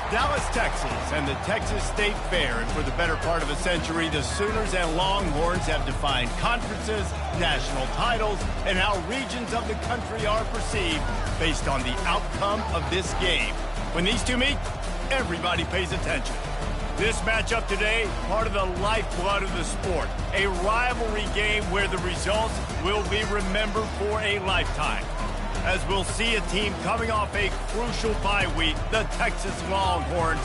Dallas, Texas, and the Texas State Fair. And for the better part of a century, the Sooners and Longhorns have defined conferences, national titles, and how regions of the country are perceived based on the outcome of this game. When these two meet, everybody pays attention. This matchup today, part of the lifeblood of the sport. A rivalry game where the results will be remembered for a lifetime. As we'll see a team coming off a crucial bye week, the Texas Longhorns,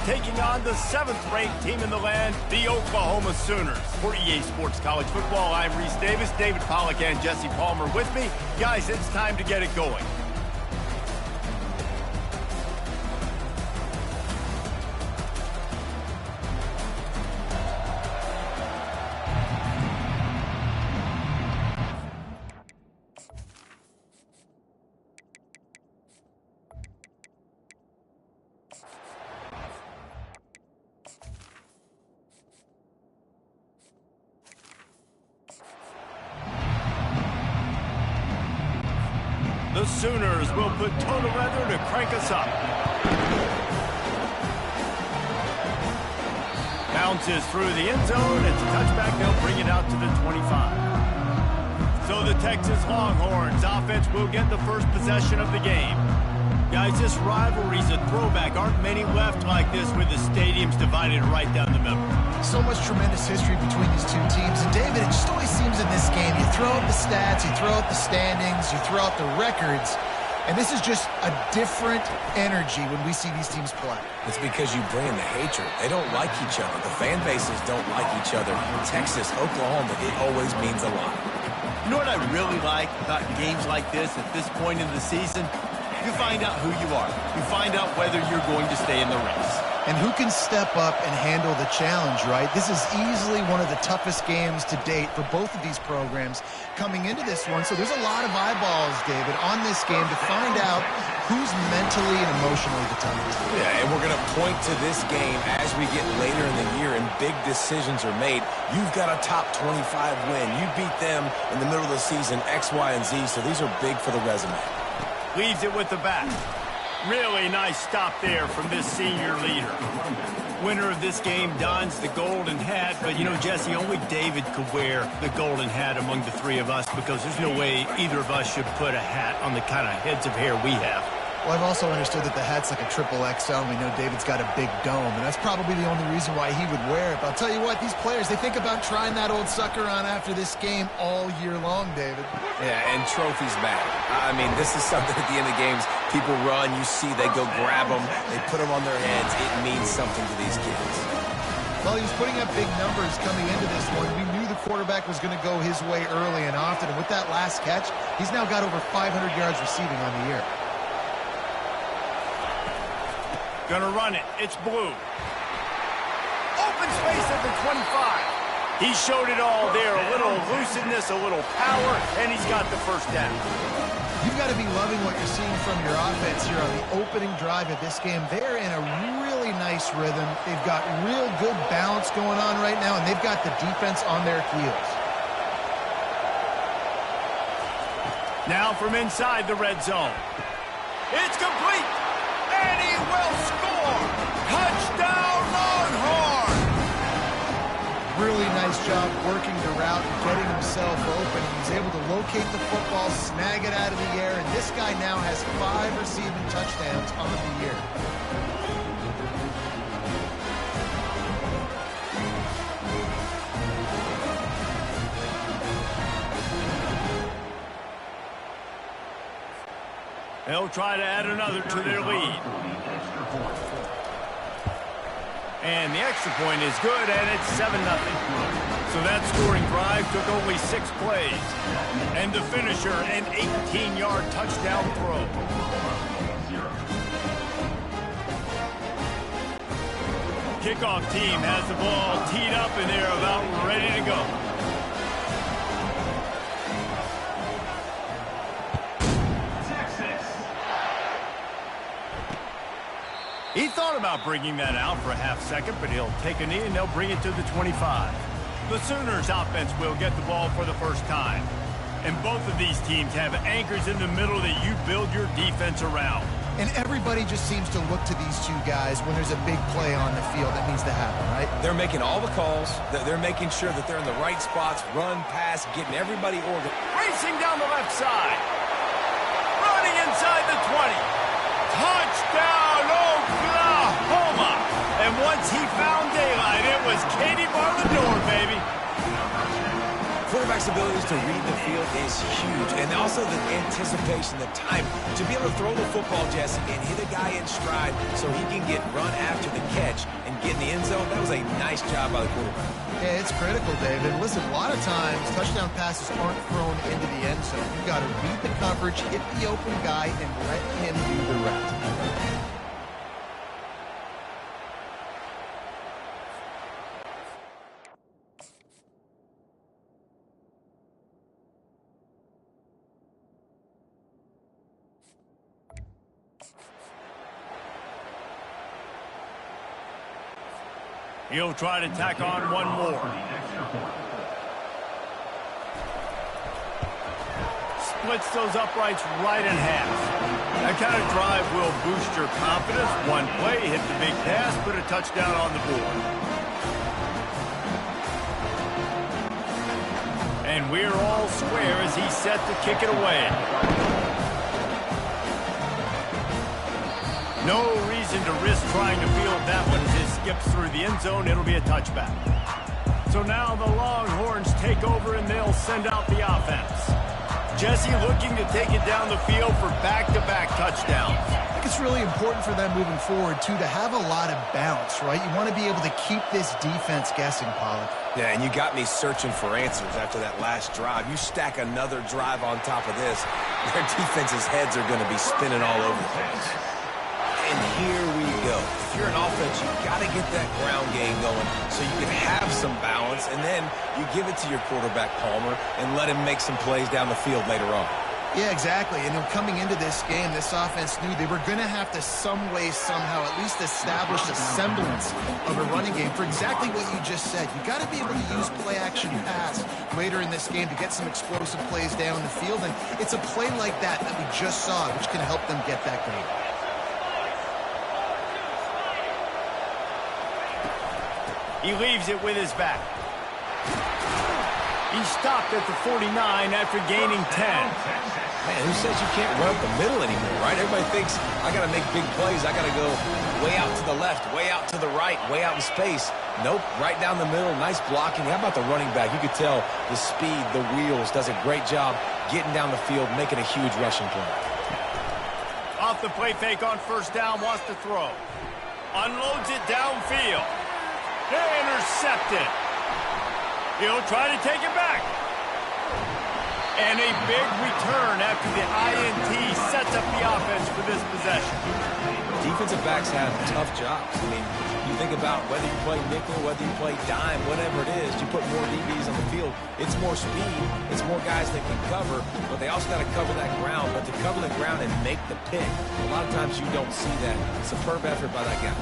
taking on the 7th-ranked team in the land, the Oklahoma Sooners. For EA Sports College Football, I'm Reese Davis, David Pollack, and Jesse Palmer with me. Guys, it's time to get it going. The Sooners will put total weather to crank us up. Bounces through the end zone. It's a touchback. They'll bring it out to the 25. So the Texas Longhorns offense will get the first possession of the game. Guys, this rivalry's a throwback. Aren't many left like this with the stadiums divided right down the middle. So much tremendous history between these two teams. And David, it just always seems in this game, you throw out the stats, you throw out the standings, you throw out the records, and this is just a different energy when we see these teams play. It's because you bring in the hatred. They don't like each other. The fan bases don't like each other. Texas, Oklahoma, it always means a lot. You know what I really like about games like this at this point in the season? You find out who you are. You find out whether you're going to stay in the race. And who can step up and handle the challenge, right? This is easily one of the toughest games to date for both of these programs coming into this one. So there's a lot of eyeballs, David, on this game to find out who's mentally and emotionally the toughest. Yeah, and we're going to point to this game as we get later in the year and big decisions are made. You've got a top 25 win. You beat them in the middle of the season, X, Y, and Z, so these are big for the resume. Leaves it with the back. Really nice stop there from this senior leader. Winner of this game dons the golden hat, but you know, Jesse, only David could wear the golden hat among the three of us because there's no way either of us should put a hat on the kind of heads of hair we have. Well, I've also understood that the hat's like a triple XL, and we know David's got a big dome, and that's probably the only reason why he would wear it. But I'll tell you what, these players, they think about trying that old sucker on after this game all year long, David. Yeah, and trophies matter. I mean, this is something at the end of games, people run, you see, they go grab them, they put them on their heads. It means something to these kids. Well, he was putting up big numbers coming into this one. We knew the quarterback was going to go his way early and often, and with that last catch, he's now got over 500 yards receiving on the year. Gonna run it. It's blue. Open space at the 25. He showed it all there. A little elusiveness, a little power, and he's got the first down. You've got to be loving what you're seeing from your offense here on the opening drive of this game. They're in a really nice rhythm. They've got real good balance going on right now, and they've got the defense on their heels. Now from inside the red zone. It's complete. And he will score! Touchdown, Longhorn! Really nice job working the route and getting himself open. He's able to locate the football, snag it out of the air, and this guy now has 5 receiving touchdowns on the year. They'll try to add another to their lead. And the extra point is good, and it's 7-0. So that scoring drive took only 6 plays. And the finisher, an 18-yard touchdown throw. Kickoff team has the ball teed up, and they're about ready to go. He thought about bringing that out for a half second, but he'll take a knee and they'll bring it to the 25. The Sooners offense will get the ball for the first time. And both of these teams have anchors in the middle that you build your defense around. And everybody just seems to look to these two guys when there's a big play on the field that needs to happen, right? They're making all the calls. They're making sure that they're in the right spots, run, pass, getting everybody organized. Racing down the left side. Running inside the 20. Touchdown, Oklahoma! And once he found daylight, it was Katie bar the door, baby. Quarterback's abilities to read the field is huge. And also the anticipation, the time to be able to throw the football, Jesse, and hit a guy in stride so he can get run after the catch and get in the end zone. That was a nice job by the quarterback. Yeah, it's critical, David. Listen, a lot of times touchdown passes aren't thrown into the end zone. You've got to read the coverage, hit the open guy, and let him do the rest. He'll try to tack on one more. Splits those uprights right in half. That kind of drive will boost your confidence. One play, hit the big pass, put a touchdown on the board. And we're all square as he's set to kick it away. No reason to risk trying to field that one as it skips through the end zone. It'll be a touchback. So now the Longhorns take over and they'll send out the offense. Jesse looking to take it down the field for back-to-back touchdowns. I think it's really important for them moving forward, too, to have a lot of bounce, right? You want to be able to keep this defense guessing, Pollack. Yeah, and you got me searching for answers after that last drive. You stack another drive on top of this, their defense's heads are going to be spinning all over the place. And here we go. If you're an offense, you've got to get that ground game going so you can have some balance, and then you give it to your quarterback, Palmer, and let him make some plays down the field later on. Yeah, exactly. And coming into this game, this offense knew they were going to have to some way, somehow, at least establish a semblance of a running game for exactly what you just said. You got to be able to use play-action pass later in this game to get some explosive plays down the field, and it's a play like that that we just saw, which can help them get that going. He leaves it with his back. He stopped at the 49 after gaining 10. Man, who says you can't run up the middle anymore, right? Everybody thinks, I got to make big plays. I got to go way out to the left, way out to the right, way out in space. Nope, right down the middle, nice blocking. How about the running back? You could tell the speed, the wheels, does a great job getting down the field, making a huge rushing play. Off the play fake on first down, wants to throw. Unloads it downfield. Intercepted. He'll try to take it back. And a big return after the INT sets up the offense for this possession. Defensive backs have tough jobs. I mean, you think about whether you play nickel, whether you play dime, whatever it is, you put more DBs on the field. It's more speed. It's more guys that can cover, but they also got to cover that ground. But to cover the ground and make the pick, a lot of times you don't see that. Superb effort by that guy.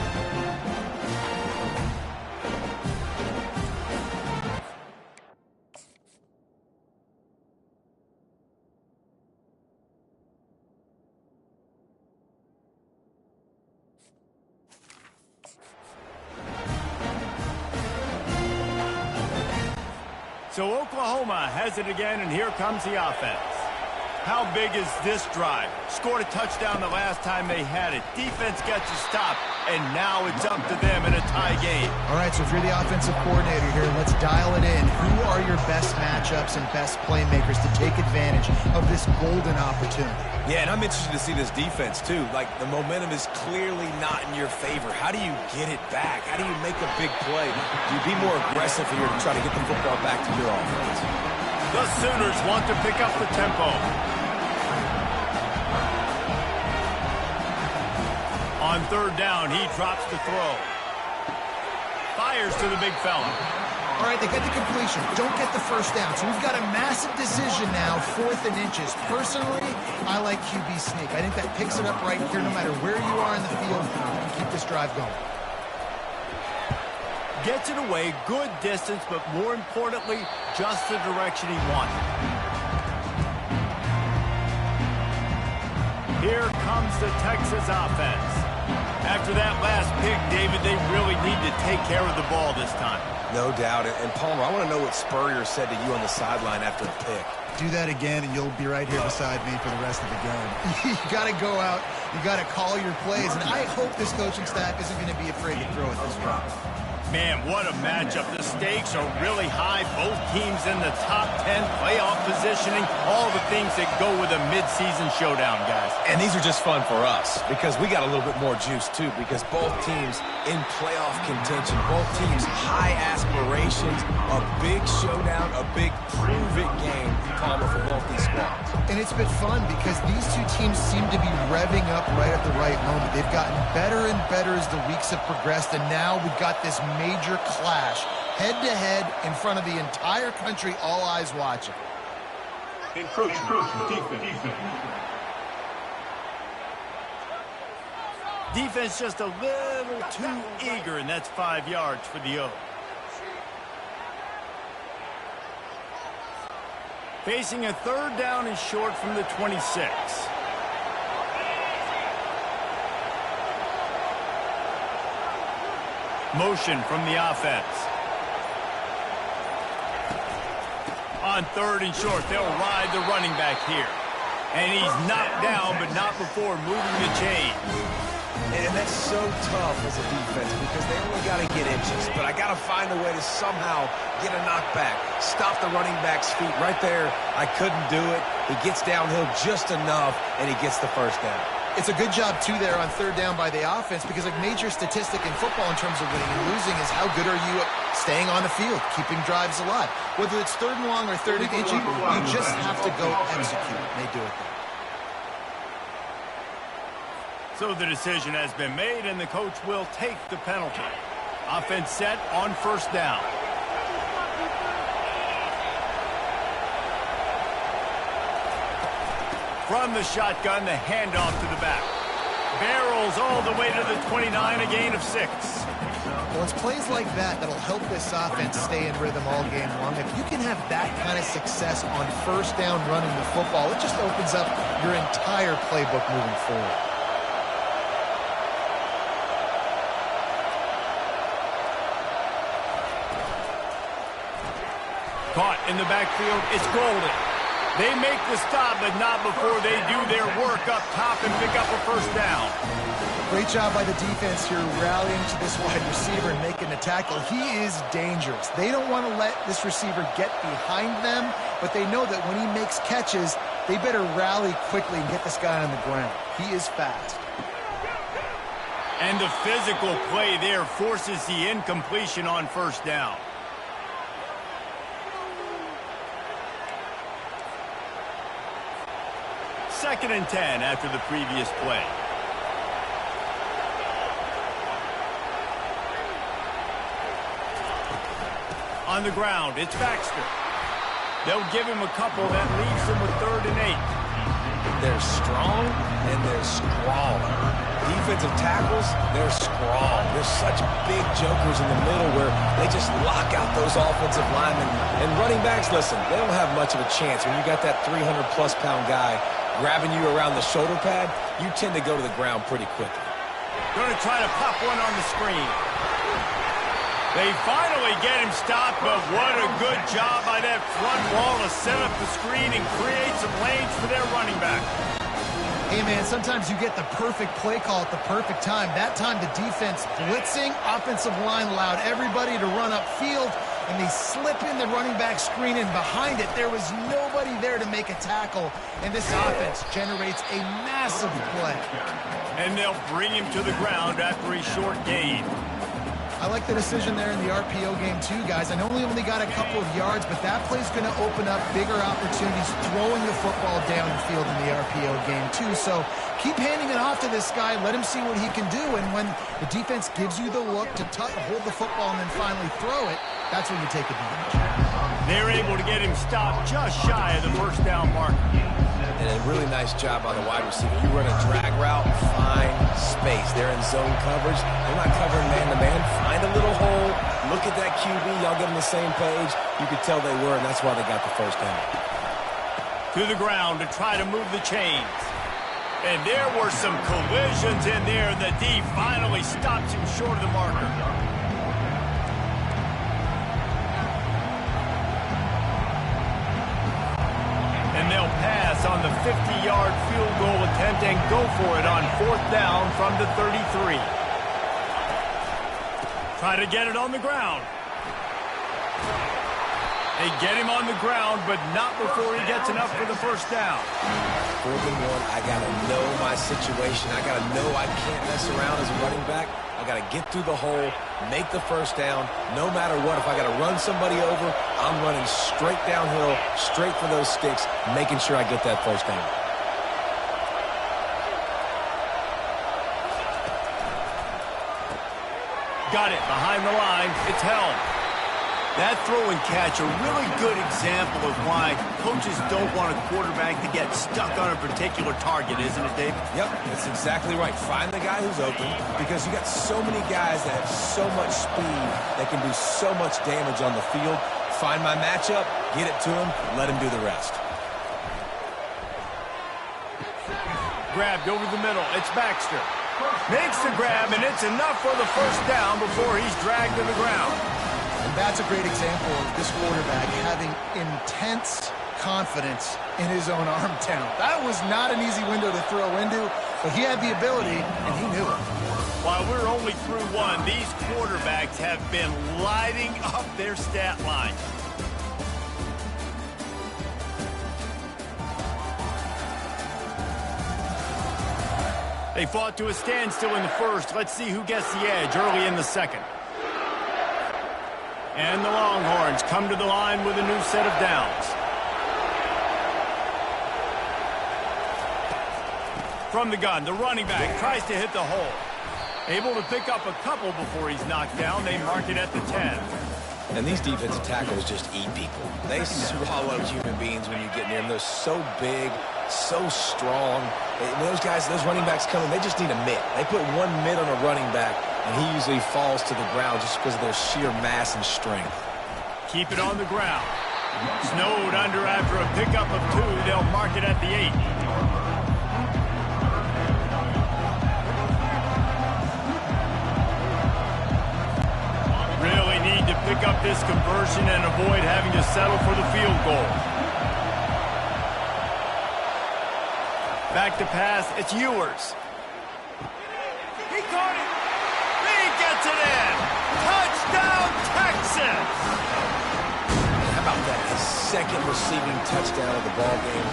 So Oklahoma has it again, and here comes the offense. How big is this drive? Scored a touchdown the last time they had it. Defense gets a stop, and now it's up to them in a tie game. All right, so if you're the offensive coordinator here, let's dial it in. Who are your best matchups and best playmakers to take advantage of this golden opportunity? Yeah, and I'm interested to see this defense, too. Like, the momentum is clearly not in your favor. How do you get it back? How do you make a big play? Do you be more aggressive here to try to get the football back to your offense? The Sooners want to pick up the tempo. On third down, he drops the throw. Fires to the big fella. All right, they get the completion. Don't get the first down. So we've got a massive decision now, 4th and inches. Personally, I like QB sneak. I think that picks it up right here no matter where you are in the field. You can keep this drive going. Gets it away, good distance, but more importantly, just the direction he wanted. Here comes the Texas offense. After that last pick, David, they really need to take care of the ball this time. No doubt. And Palmer, I want to know what Spurrier said to you on the sideline after the pick. Do that again, and you'll be right here beside me for the rest of the game. You got to go out. You got to call your plays. And I hope this coaching staff isn't going to be afraid to throw it this way. Man, what a matchup. The stakes are really high. Both teams in the top 10, playoff positioning, all the things that go with a midseason showdown, guys. And these are just fun for us because we got a little bit more juice, too, because both teams in playoff contention, both teams high aspirations, a big showdown, a big prove-it game, Palmer, for both these squads. And it's been fun because these two teams seem to be revving up right at the right moment. They've gotten better and better as the weeks have progressed, and now we've got this major clash, head-to-head, in front of the entire country, all eyes watching. Defense just a little too eager, and that's 5 yards for the O. Facing a third down and short from the 26. Motion from the offense. On third and short, they'll ride the running back here. And he's knocked down, but not before moving the chain. And that's so tough as a defense because they only got to get inches. But I got to find a way to somehow get a knockback, stop the running back's feet right there. I couldn't do it. He gets downhill just enough, and he gets the first down. It's a good job, too, there on third down by the offense because a major statistic in football in terms of winning and losing is how good are you at staying on the field, keeping drives alive. Whether it's third and long or third and inch, you just have to go execute. And they do it there. So the decision has been made, and the coach will take the penalty. Offense set on first down. From the shotgun, the handoff to the back. Barrels all the way to the 29, a gain of 6. Well, it's plays like that that'll help this offense stay in rhythm all game long. If you can have that kind of success on first down running the football, it just opens up your entire playbook moving forward. Caught in the backfield, it's Golden. They make the stop, but not before they do their work up top and pick up a first down. Great job by the defense here rallying to this wide receiver and making the tackle. He is dangerous. They don't want to let this receiver get behind them, but they know that when he makes catches, they better rally quickly and get this guy on the ground. He is fast. And the physical play there forces the incompletion on first down. Second and 10 after the previous play. On the ground, it's Baxter. They'll give him a couple that leaves him with 3rd and 8. They're strong and they're sprawling. Defensive tackles, they're sprawl. There's such big jokers in the middle where they just lock out those offensive linemen. And running backs, listen, they don't have much of a chance. When you got that 300-plus pound guy grabbing you around the shoulder pad, you tend to go to the ground pretty quickly. Going to try to pop one on the screen. They finally get him stopped, but what a good job by that front wall to set up the screen and create some lanes for their running back. Hey, man, sometimes you get the perfect play call at the perfect time. That time the defense blitzing, offensive line allowed everybody to run upfield, and they slip in the running back screen, and behind it there was nobody there to make a tackle, and this offense generates a massive play. And they'll bring him to the ground after a short gain. I like the decision there in the RPO game too, guys. I know we only got a couple of yards, but that play's going to open up bigger opportunities throwing the football down the field in the RPO game too. So keep handing it off to this guy. Let him see what he can do. And when the defense gives you the look to hold the football and then finally throw it, that's when you take advantage. They're able to get him stopped just shy of the first down mark. And a really nice job by the wide receiver. You run a drag route, find space. They're in zone coverage. They're not covering man-to-man. Find a little hole. Look at that QB. Y'all get on the same page. You could tell they were, and that's why they got the first down. To the ground to try to move the chains. And there were some collisions in there, and the D finally stops him short of the marker. And they'll pass on the 50-yard field goal attempt and go for it on 4th down from the 33. Try to get it on the ground. They get him on the ground, but not before he gets enough for the first down. 4th and 1, I got to know my situation. I got to know I can't mess around as a running back. I got to get through the hole, make the first down. No matter what, if I got to run somebody over, I'm running straight downhill, straight for those sticks, making sure I get that first down. Got it behind the line. It's held. That throw and catch, a really good example of why coaches don't want a quarterback to get stuck on a particular target, isn't it, Dave? Yep, that's exactly right. Find the guy who's open, because you got so many guys that have so much speed that can do so much damage on the field. Find my matchup, get it to him, let him do the rest. Grabbed over the middle. It's Baxter. Makes the grab, and it's enough for the first down before he's dragged to the ground. And that's a great example of this quarterback having intense confidence in his own arm talent. That was not an easy window to throw into, but he had the ability, and he knew it. While we're only through one, these quarterbacks have been lighting up their stat line. They fought to a standstill in the first. Let's see who gets the edge early in the second. And the Longhorns come to the line with a new set of downs. From the gun, the running back tries to hit the hole. Able to pick up a couple before he's knocked down. They mark it at the 10. And these defensive tackles just eat people. They swallow human beings when you get near them. They're so big, so strong. When those guys, those running backs come in, they just need a mitt. They put one mitt on a running back, and he usually falls to the ground just because of their sheer mass and strength. Keep it on the ground. Snowed under after a pickup of 2. They'll mark it at the 8. Really need to pick up this conversion and avoid having to settle for the field goal. Back to pass, it's Ewers. He caught it. He gets it in. Touchdown, Texas. How about that? His second receiving touchdown of the ball game.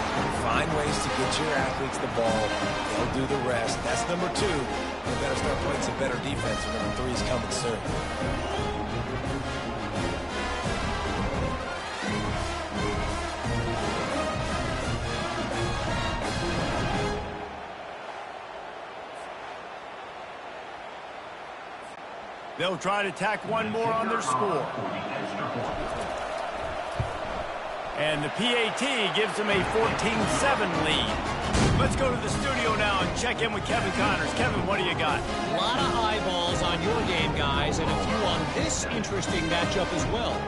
Find ways to get your athletes the ball. They'll do the rest. That's number 2. They better start playing some better defense. Number 3 is coming soon. They'll try to tack one more on their score. And the PAT gives them a 14-7 lead. Let's go to the studio now and check in with Kevin Connors. Kevin, what do you got? A lot of eyeballs on your game, guys, and a few on this interesting matchup as well.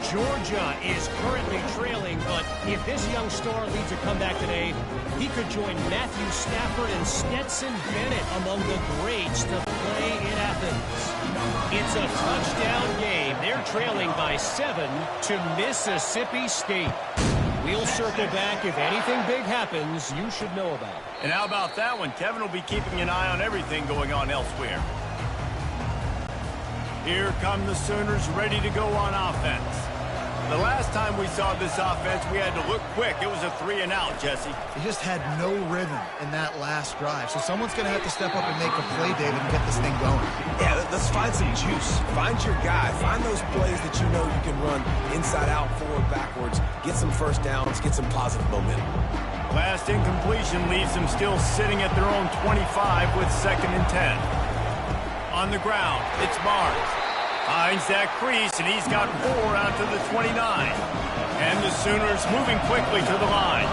Georgia is currently trailing, but if this young star leads a comeback today, he could join Matthew Stafford and Stetson Bennett among the greats to play in Athens. It's a touchdown game. They're trailing by 7 to Mississippi State. We'll circle back. If anything big happens, you should know about it. And how about that one? Kevin will be keeping an eye on everything going on elsewhere. Here come the Sooners ready to go on offense. The last time we saw this offense, we had to look quick. It was a 3-and-out, Jesse. He just had no rhythm in that last drive. So someone's going to have to step up and make a play, David, and get this thing going. Yeah, let's find some juice. Find your guy. Find those plays that you know you can run inside out, forward, backwards. Get some first downs. Get some positive momentum. Last incompletion leaves them still sitting at their own 25 with 2nd and 10. On the ground, it's Barnes. Finds that crease, and he's got 4 out to the 29. And the Sooners moving quickly to the line.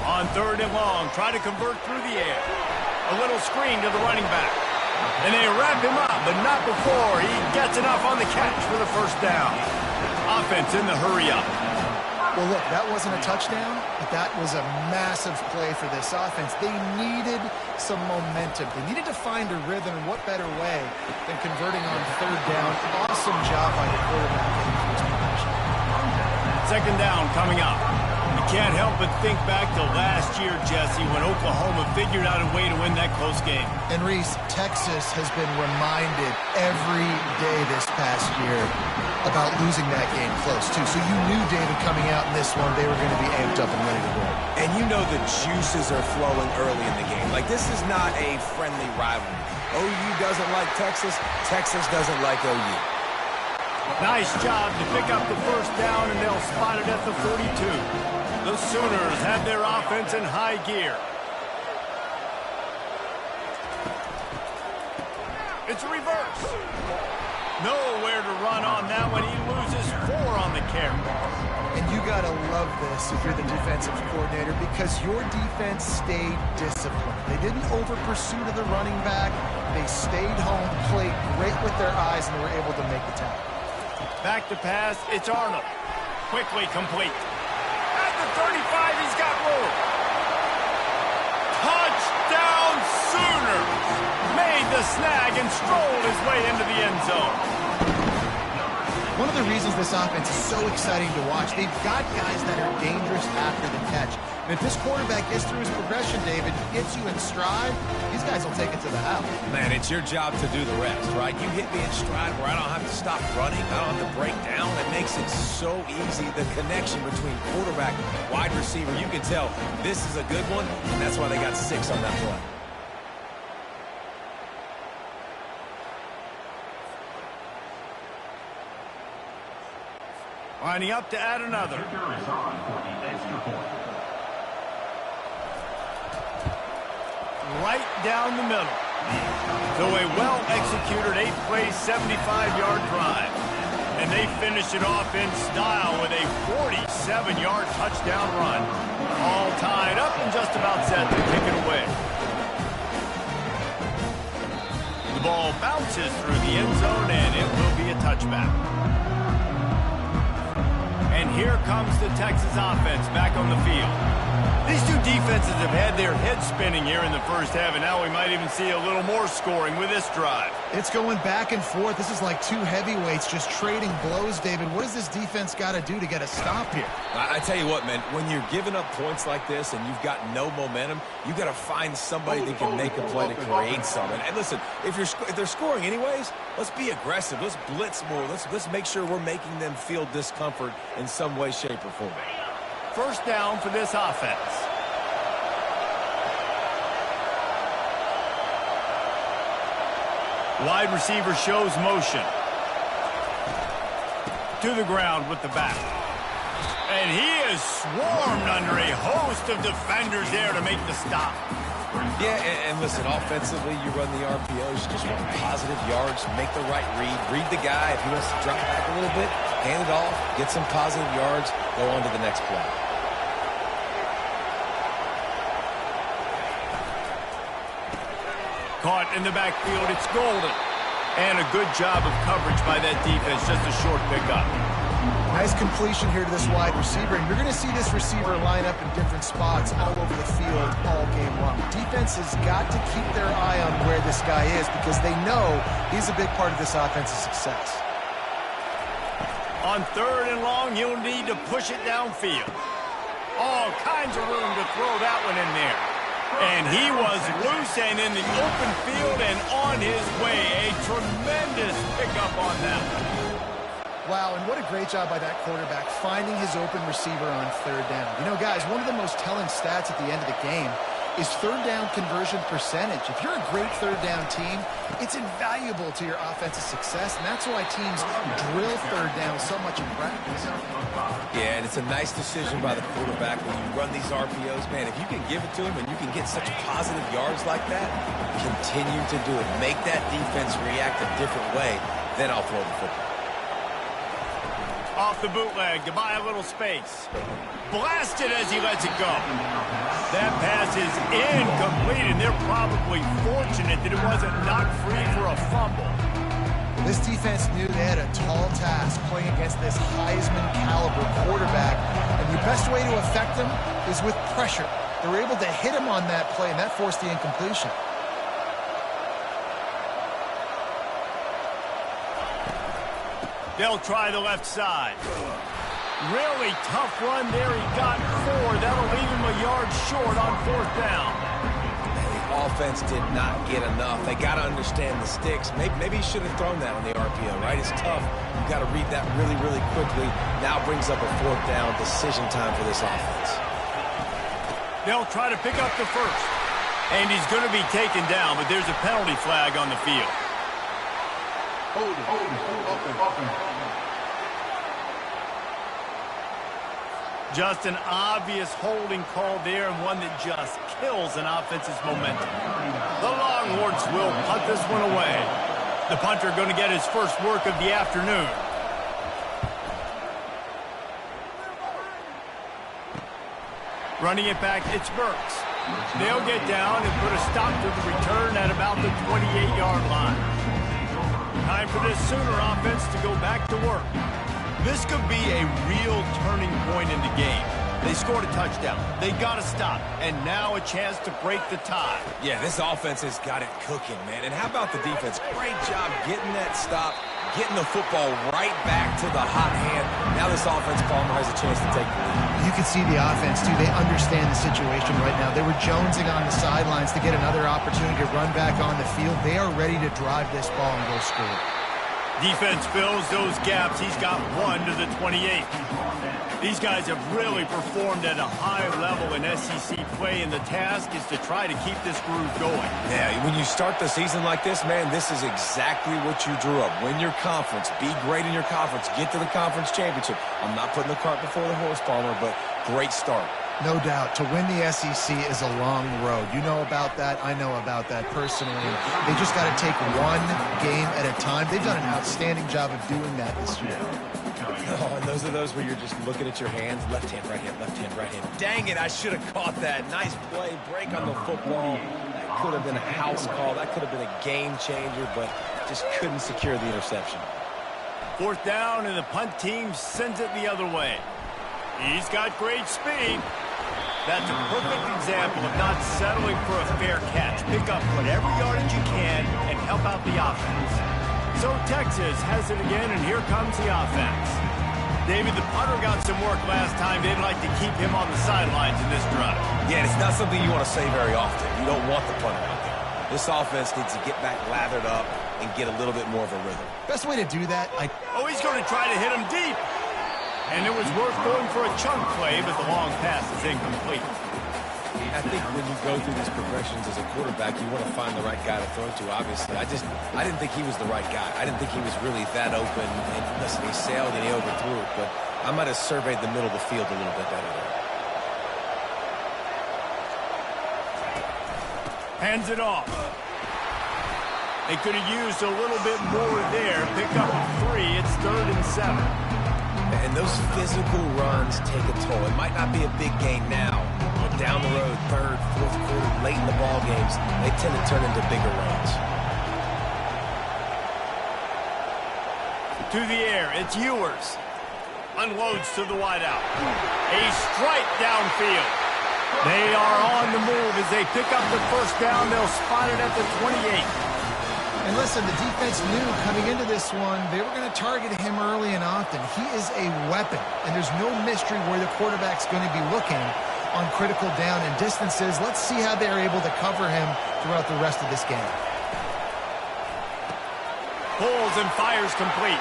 On 3rd and long, try to convert through the air. A little screen to the running back. And they wrap him up, but not before he gets enough on the catch for the first down. Offense in the hurry up. Well, look, that wasn't a touchdown, but that was a massive play for this offense. They needed some momentum. They needed to find a rhythm, and what better way than converting on third down. Awesome job by the quarterback getting first possession. Second down coming up. You can't help but think back to last year, Jesse, when Oklahoma figured out a way to win that close game. And Reese, Texas has been reminded every day this past year about losing that game close, too. So you knew, David, coming out in this one, they were going to be amped up and ready to roll. And you know the juices are flowing early in the game. Like, this is not a friendly rivalry. OU doesn't like Texas. Texas doesn't like OU. Nice job to pick up the first down, and they'll spot it at the 42. The Sooners have their offense in high gear. It's a reverse. Nowhere to run on that one. He loses 4 on the carry. And you got to love this if you're the defensive coordinator, because your defense stayed disciplined. They didn't over-pursue to the running back. They stayed home, played great with their eyes, and they were able to make the tackle. Back to pass. It's Arnold. Quickly complete. At the 35, he's got room. Touchdown Sooners! Made the snag and strolled his way into the end zone. One of the reasons this offense is so exciting to watch, they've got guys that are dangerous after the catch. And if this quarterback gets through his progression, David, gets you in stride, these guys will take it to the house. Man, it's your job to do the rest, right? You hit me in stride where I don't have to stop running. I don't have to break down. It makes it so easy. The connection between quarterback and wide receiver, you can tell this is a good one, and that's why they got 6 on that play. Lining up to add another. Right down the middle. So a well-executed 8-play, 75-yard drive. And they finish it off in style with a 47-yard touchdown run. All tied up and just about set to kick it away. The ball bounces through the end zone, and it will be a touchback. And here comes the Texas offense back on the field. These two defenses have had their heads spinning here in the first half, and now we might even see a little more scoring with this drive. It's going back and forth. This is like two heavyweights just trading blows, David. What does this defense got to do to get a stop here? I tell you what, man, when you're giving up points like this and you've got no momentum, you got to find somebody that can make a play to create something. And listen, if they're scoring anyways, let's be aggressive. Let's blitz more. Let's make sure we're making them feel discomfort in some way, shape, or form. First down for this offense. Wide receiver shows motion. To the ground with the back. And he is swarmed under a host of defenders there to make the stop. Yeah, and listen, offensively, you run the RPOs, just want positive yards, make the right read the guy. If he wants to drop back a little bit, hand it off, get some positive yards, go on to the next play. Caught in the backfield, it's Golden. And a good job of coverage by that defense, just a short pickup. Nice completion here to this wide receiver, and you're going to see this receiver line up in different spots all over the field all game long. Defense has got to keep their eye on where this guy is because they know he's a big part of this offense's success. On third and long, you'll need to push it downfield. All kinds of room to throw that one in there. And he was loose and in the open field and on his way. A tremendous pickup on that one. Wow, and what a great job by that quarterback finding his open receiver on third down. You know, guys, one of the most telling stats at the end of the game is third down conversion percentage. If you're a great third down team, it's invaluable to your offensive success, and that's why teams drill third down so much in practice. Yeah, and it's a nice decision by the quarterback when you run these RPOs. Man, if you can give it to him and you can get such positive yards like that, continue to do it. Make that defense react a different way, then I'll throw the football. Off the bootleg to buy a little space. Blasted as he lets it go. That pass is incomplete, and they're probably fortunate that it wasn't knocked free for a fumble. This defense knew they had a tall task playing against this Heisman caliber quarterback, and the best way to affect him is with pressure. They were able to hit him on that play, and that forced the incompletion. They'll try the left side. Really tough run there. He got 4. That'll leave him a yard short on 4th down. The offense did not get enough. They got to understand the sticks. Maybe he should have thrown that on the RPO, right? It's tough. You got to read that really, really quickly. Now brings up a 4th down decision time for this offense. They'll try to pick up the first. And he's going to be taken down, but there's a penalty flag on the field. Just an obvious holding call there, and one that just kills an offense's momentum. The Longhorns will punt this one away. The punter going to get his first work of the afternoon. Running it back, it's Burks. They'll get down and put a stop to the return at about the 28-yard line. Time for this Sooner offense to go back to work. This could be a real turning point in the game. They scored a touchdown. They got to stop. And now a chance to break the tie. Yeah, this offense has got it cooking, man. And how about the defense? Great job getting that stop, getting the football right back to the hot hand. Now this offense, Palmer, has a chance to take the lead. You can see the offense, too. They understand the situation right now. They were jonesing on the sidelines to get another opportunity to run back on the field. They are ready to drive this ball and go score. Defense fills those gaps. He's got 1 to the 28. These guys have really performed at a high level in SEC play, and the task is to try to keep this groove going. Yeah, when you start the season like this, man, this is exactly what you drew up. Win your conference. Be great in your conference. Get to the conference championship. I'm not putting the cart before the horse, Palmer, but great start. No doubt. To win the SEC is a long road. You know about that. I know about that personally. They just got to take one game at a time. They've done an outstanding job of doing that this year. Oh, and those are those where you're just looking at your hands. Left hand, right hand, left hand, right hand. Dang it, I should have caught that. Nice play, break on the football. That could have been a house call. That could have been a game changer, but just couldn't secure the interception. 4th down, and the punt team sends it the other way. He's got great speed. That's a perfect example of not settling for a fair catch. Pick up whatever yardage you can and help out the offense. So Texas has it again, and here comes the offense. David, the punter got some work last time. They'd like to keep him on the sidelines in this drive. Yeah, it's not something you want to say very often. You don't want the punter out there. This offense needs to get back lathered up and get a little bit more of a rhythm. Best way to do that, Oh, he's going to try to hit him deep. And it was worth going for a chunk play, but the long pass is incomplete. I think when you go through these progressions as a quarterback, you want to find the right guy to throw to, obviously. I didn't think he was the right guy. I didn't think he was really that open. And listen, he sailed and he overthrew it, but I might have surveyed the middle of the field a little bit better there. Hands it off. They could have used a little bit more there. Pick up a 3. It's 3rd and 7. And those physical runs take a toll. It might not be a big gain now, but down the road, 3rd, 4th quarter, late in the ball games, they tend to turn into bigger runs. To the air, it's Ewers. Unloads to the wideout. A strike downfield. They are on the move as they pick up the 1st down. They'll spot it at the 28. And listen, the defense knew coming into this one, they were going to target him early and often. He is a weapon, and there's no mystery where the quarterback's going to be looking on critical down and distances. Let's see how they're able to cover him throughout the rest of this game. Pulls and fires complete.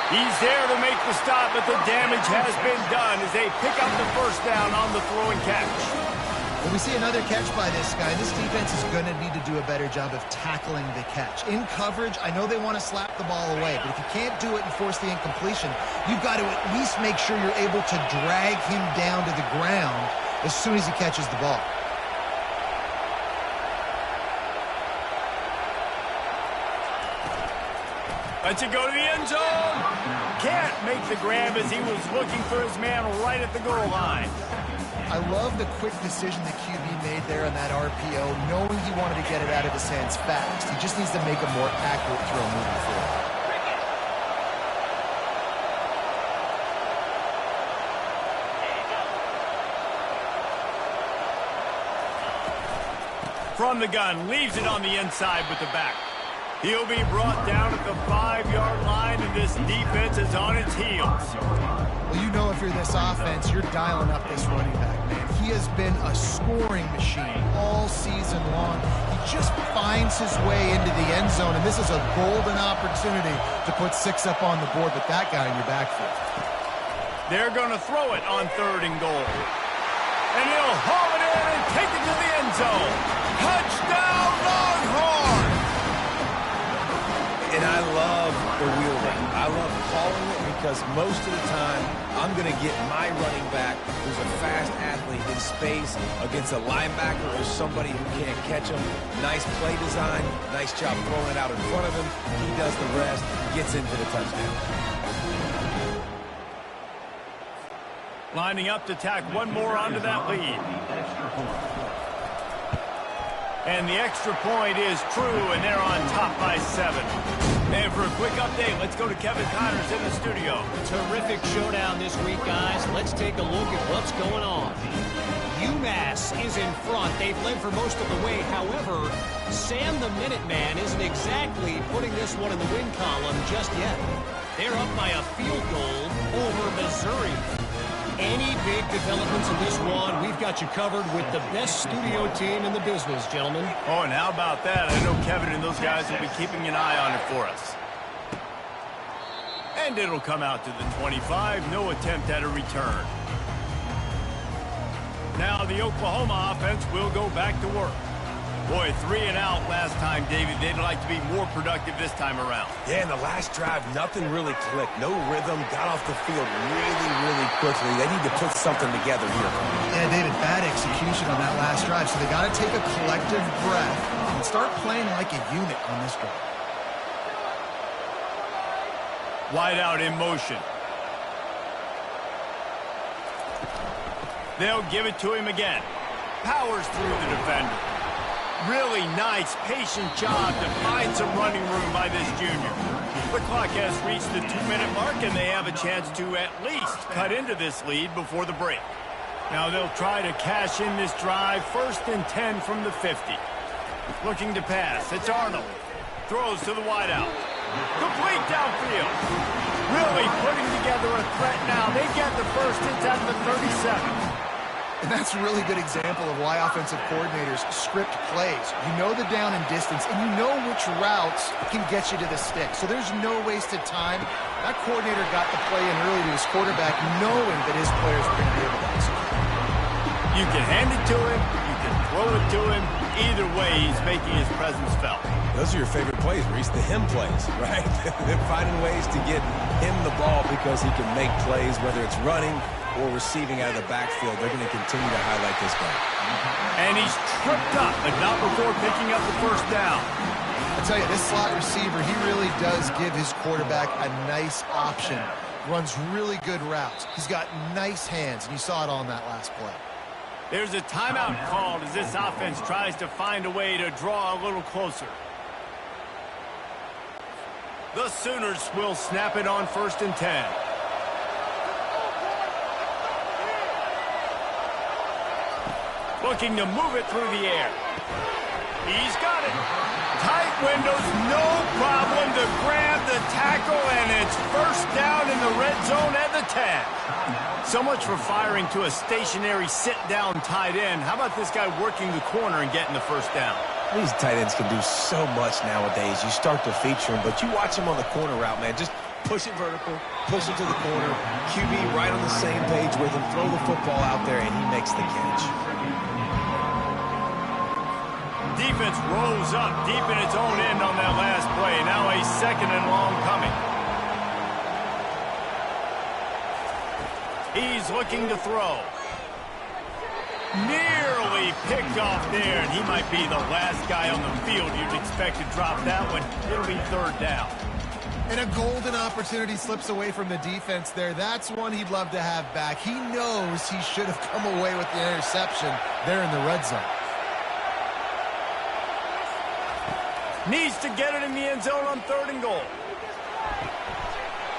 He's there to make the stop, but the damage has been done as they pick up the 1st down on the throw and catch. When we see another catch by this guy, this defense is going to need to do a better job of tackling the catch. In coverage, I know they want to slap the ball away, but if you can't do it and force the incompletion, you've got to at least make sure you're able to drag him down to the ground as soon as he catches the ball. Lets it go to the end zone. Can't make the grab as he was looking for his man right at the goal line. I love the quick decision the QB made there on that RPO, knowing he wanted to get it out of his hands fast. He just needs to make a more accurate throw moving forward. From the gun, leaves it on the inside with the back. He'll be brought down at the 5-yard line, and this defense is on its heels. Well, you know if you're this offense, you're dialing up this running back, man. He has been a scoring machine all season long. He just finds his way into the end zone, and this is a golden opportunity to put 6 up on the board with that guy in your backfield. They're going to throw it on 3rd and goal. And he'll haul it in and take it to the end zone. Touchdown, Longhorn! And I love the wheel route. I love calling it because most of the time, I'm going to get my running back, who's a fast athlete, in space against a linebacker or somebody who can't catch him. Nice play design. Nice job throwing it out in front of him. He does the rest, gets into the touchdown. Lining up to tack one more onto that lead. And the extra point is true, and they're on top by 7. And for a quick update, let's go to Kevin Connors in the studio. Terrific showdown this week, guys. Let's take a look at what's going on. UMass is in front. They've led for most of the way. However, Sam the Minuteman isn't exactly putting this one in the win column just yet. They're up by a field goal over Missouri. Any big developments in this one, we've got you covered with the best studio team in the business, gentlemen. Oh, and how about that? I know Kevin and those guys will be keeping an eye on it for us. And it'll come out to the 25. No attempt at a return. Now the Oklahoma offense will go back to work. Boy, 3 and out last time, David. They'd like to be more productive this time around. Yeah, in the last drive, nothing really clicked. No rhythm. Got off the field really, really quickly. They need to put something together here. Yeah, David, bad execution on that last drive, so they got to take a collective breath and start playing like a unit on this drive. Wide out in motion. They'll give it to him again. Powers through the defender. Really nice, patient job to find some running room by this junior. The clock has reached the 2-minute mark, and they have a chance to at least cut into this lead before the break. Now they'll try to cash in this drive. 1st and 10 from the 50. Looking to pass. It's Arnold. Throws to the wideout. Complete downfield. Really putting together a threat now. They get the first. It's at the 37. And that's a really good example of why offensive coordinators script plays. You know the down and distance, and you know which routes can get you to the stick. So there's no wasted time. That coordinator got the play in early to his quarterback, knowing that his players were going to be able to execute. You can hand it to him. You can throw it to him. Either way, he's making his presence felt. Those are your favorite plays, Reese, the him plays, right? They're finding ways to get him the ball because he can make plays, whether it's running or receiving out of the backfield. They're going to continue to highlight this guy. And he's tripped up, but not before picking up the first down. I tell you, this slot receiver, he really does give his quarterback a nice option. Runs really good routes. He's got nice hands, and you saw it all in that last play. There's a timeout called as this offense tries to find a way to draw a little closer. The Sooners will snap it on 1st and 10. Looking to move it through the air. He's got it. Tight windows, no problem to grab the tackle, and it's 1st down in the red zone at the 10. So much for firing to a stationary sit-down tight end. How about this guy working the corner and getting the 1st down? These tight ends can do so much nowadays. You start to feature them, but you watch them on the corner route, man. Just push it vertical, push it to the corner. QB right on the same page with him. Throw the football out there, and he makes the catch. Defense rose up deep in its own end on that last play. Now a 2nd and long coming. He's looking to throw. Nearly picked off there, and he might be the last guy on the field you'd expect to drop that one. It'll be 3rd down. And a golden opportunity slips away from the defense there. That's one he'd love to have back. He knows he should have come away with the interception there in the red zone. Needs to get it in the end zone on 3rd and goal.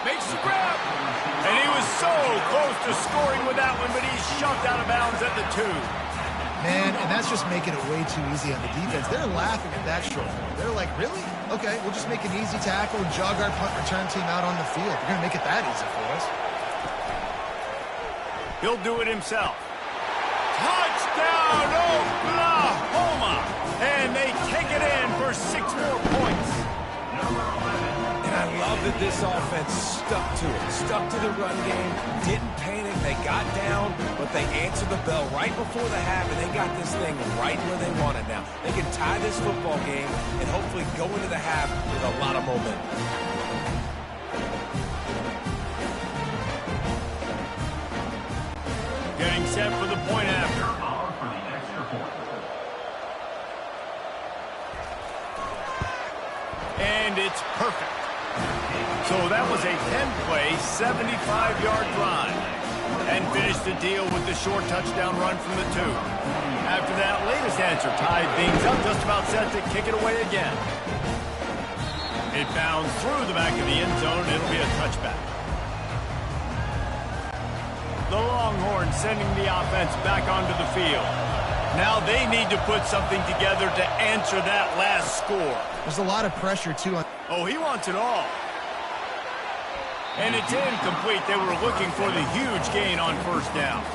Makes the grab. And he was so close to scoring with that one, but he's shoved out of bounds at the 2. Man, and that's just making it way too easy on the defense. They're laughing at that short one. They're like, really? Okay, we'll just make an easy tackle and jog our punt return team out on the field. You're going to make it that easy for us. He'll do it himself. Touchdown, Oklahoma! And they take it in for 6 more points. And I love that this offense stuck to it. Stuck to the run game. Didn't panic. They got down, but they answered the bell right before the half, and they got this thing right where they want it now. They can tie this football game and hopefully go into the half with a lot of momentum. Getting set for the point after. And it's perfect. So that was a 10-play, 75-yard drive. And finished the deal with the short touchdown run from the 2. After that latest answer tied things up, just about set to kick it away again. It bounds through the back of the end zone. It'll be a touchback. The Longhorns sending the offense back onto the field. Now they need to put something together to answer that last score. There's a lot of pressure, too. Oh, he wants it all. And it's incomplete. They were looking for the huge gain on 1st down.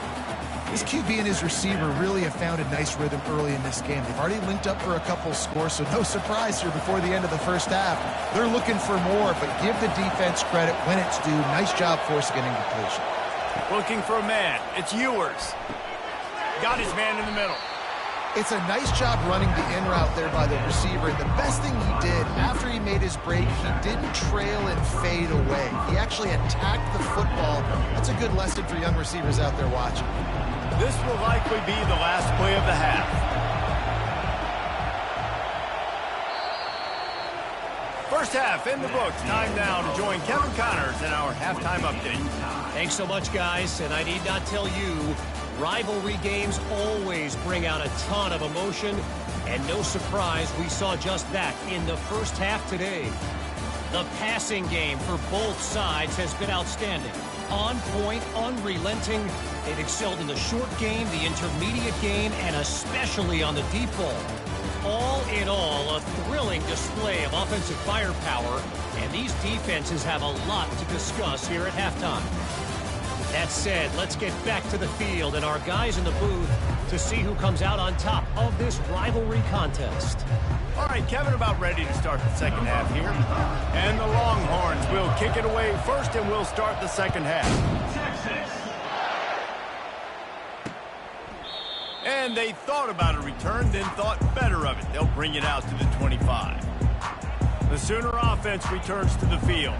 This QB and his receiver really have found a nice rhythm early in this game. They've already linked up for a couple scores, so no surprise here before the end of the 1st half. They're looking for more, but give the defense credit when it's due. Nice job forcing an incompletion. Looking for a man. It's Ewers. Got his man in the middle. It's a nice job running the in route there by the receiver. And the best thing he did after he made his break, he didn't trail and fade away. He actually attacked the football. That's a good lesson for young receivers out there watching. This will likely be the last play of the half. First half in the books. Time now to join Kevin Connors in our halftime update. Thanks so much, guys. And I need not tell you, rivalry games always bring out a ton of emotion. And no surprise, we saw just that in the 1st half today. The passing game for both sides has been outstanding. On point, unrelenting. They've excelled in the short game, the intermediate game, and especially on the deep ball. All in all, a thrilling display of offensive firepower, and these defenses have a lot to discuss here at halftime. That said, let's get back to the field and our guys in the booth to see who comes out on top of this rivalry contest. All right, Kevin, about ready to start the second half here. And the Longhorns will kick it away first, and we'll start the second half. And they thought about a return, then thought better of it. They'll bring it out to the 25. The Sooner offense returns to the field.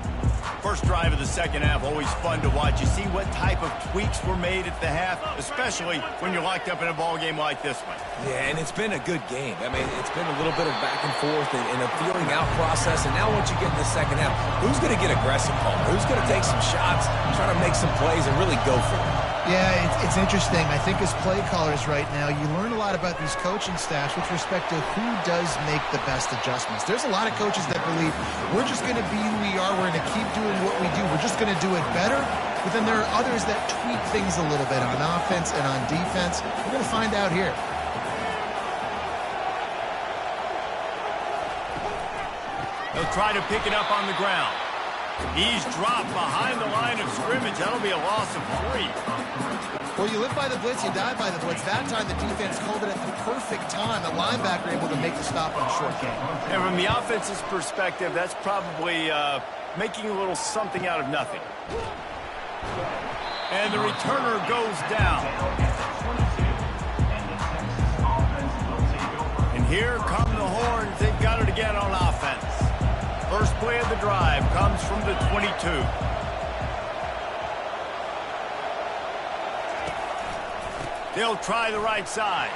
First drive of the second half, always fun to watch. You see what type of tweaks were made at the half, especially when you're locked up in a ball game like this one. Yeah, and it's been a good game. I mean, it's been a little bit of back and forth and a feeling out process. And now once you get in the second half, who's going to get aggressive, Paul? Who's going to take some shots, try to make some plays, and really go for it? Yeah, it's interesting. I think as play callers right now, you learn a lot about these coaching staffs with respect to who does make the best adjustments. There's a lot of coaches that believe we're just going to be who we are. We're going to keep doing what we do. We're just going to do it better. But then there are others that tweak things a little bit on offense and on defense. We're going to find out here. They'll try to pick it up on the ground. He's dropped behind the line of scrimmage. That'll be a loss of 3. Well, you live by the blitz, you die by the blitz. That time the defense called it at the perfect time. The linebacker able to make the stop on a short game. And from the offense's perspective, that's probably making a little something out of nothing. And the returner goes down. And here come the Horns. They've got it again on offense. First play of the drive comes from the 22. They'll try the right side.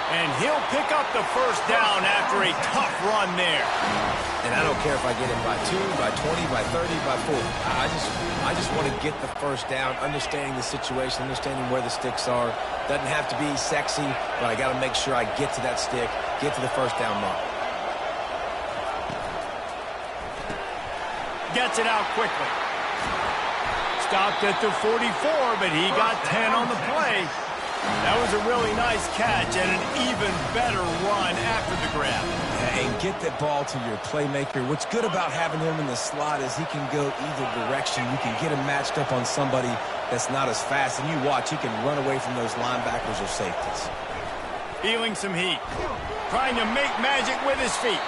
And he'll pick up the first down after a tough run there. And I don't care if I get him by 2, by 20, by 30, by 40. I just want to get the first down, understanding the situation, understanding where the sticks are. Doesn't have to be sexy, but I got to make sure I get to that stick, get to the first down mark. Gets it out quickly. Stopped at the 44, but he got 10 on the play. That was a really nice catch and an even better run after the grab. And get that ball to your playmaker. What's good about having him in the slot is he can go either direction. You can get him matched up on somebody that's not as fast, and you watch, he can run away from those linebackers or safeties. Feeling some heat. Trying to make magic with his feet.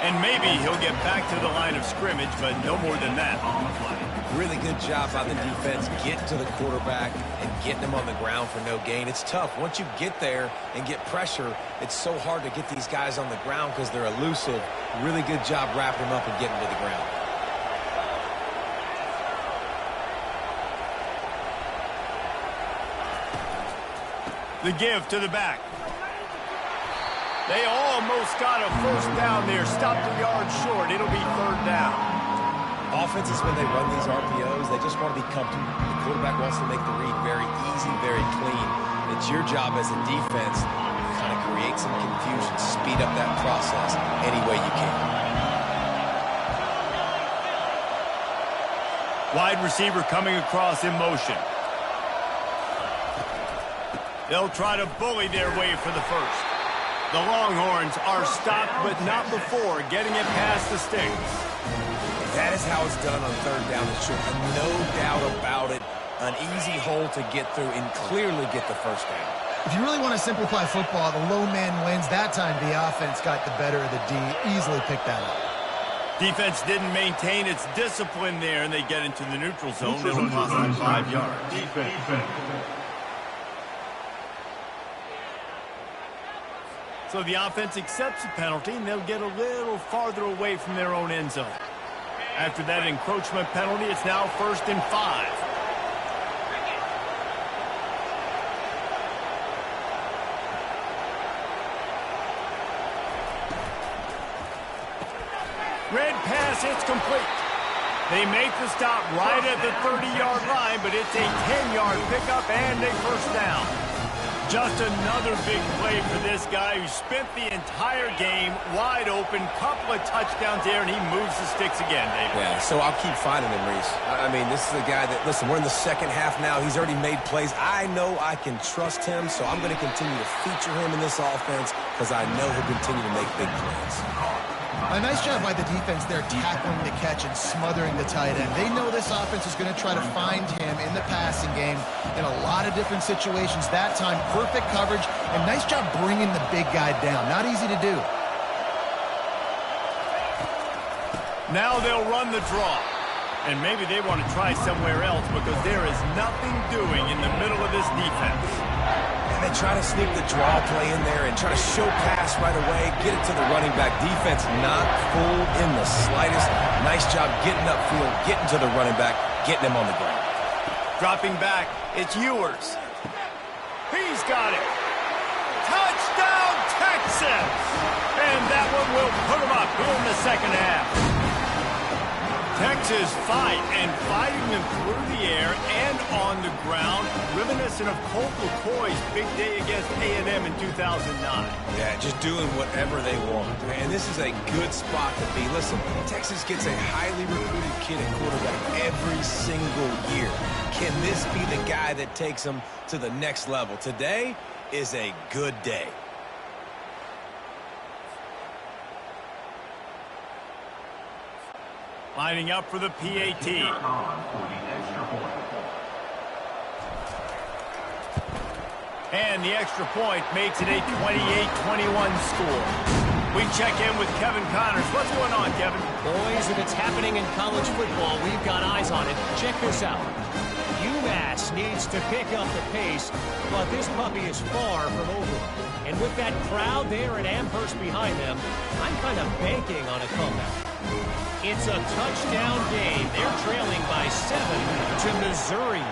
And maybe he'll get back to the line of scrimmage, but no more than that on the play. Really good job by the defense getting to the quarterback and getting him on the ground for no gain. It's tough. Once you get there and get pressure, it's so hard to get these guys on the ground because they're elusive. Really good job wrapping him up and getting to the ground. The give to the back. They almost got a first down there. Stopped a yard short. It'll be third down. Offenses, when they run these RPOs, they just want to be comfortable. The quarterback wants to make the read very easy, very clean. It's your job as a defense to kind of create some confusion, speed up that process any way you can. Wide receiver coming across in motion. They'll try to bully their way for the first. The Longhorns are stopped, but not before getting it past the sticks. That is how it's done on third down and short. No doubt about it. An easy hole to get through and clearly get the first down. If you really want to simplify football, the low man wins. That time the offense got the better of the D. Easily picked that up. Defense didn't maintain its discipline there, and they get into the neutral zone. It'll cost them 5 yards. Defense. So the offense accepts the penalty, and they'll get a little farther away from their own end zone. After that encroachment penalty, it's now 1st and 5. Red pass, it's complete. They make the stop right at the 30-yard line, but it's a 10-yard pickup and a first down. Just another big play for this guy who spent the entire game wide open, couple of touchdowns there, and he moves the sticks again, David. Yeah, so I'll keep finding him, Reese. I mean, this is a guy that, listen, we're in the second half now. He's already made plays. I know I can trust him, so I'm going to continue to feature him in this offense because I know he'll continue to make big plays. A nice job by the defense there tackling the catch and smothering the tight end. They know this offense is going to try to find him in the passing game in a lot of different situations. That time, perfect coverage, and nice job bringing the big guy down. Not easy to do. Now they'll run the draw. And maybe they want to try somewhere else because there is nothing doing in the middle of this defense. And they try to sneak the draw play in there and try to show pass right away, get it to the running back. Defense not fooled in the slightest. Nice job getting upfield, getting to the running back, getting him on the ground. Dropping back, it's Ewers. He's got it. Touchdown, Texas! And that one will put them up here in the second half. Texas fighting them through the air and on the ground, reminiscent of Colt McCoy's big day against A&M in 2009. Yeah, just doing whatever they want. And this is a good spot to be. Listen, Texas gets a highly recruited kid at quarterback every single year. Can this be the guy that takes them to the next level? Today is a good day. Lining up for the PAT. And the extra point makes it a 28-21 score. We check in with Kevin Connors. What's going on, Kevin? Boys, if it's happening in college football, we've got eyes on it. Check this out. UMass needs to pick up the pace, but this puppy is far from over. And with that crowd there at Amherst behind them, I'm kind of banking on a comeback. It's a touchdown game. They're trailing by 7 to Missouri.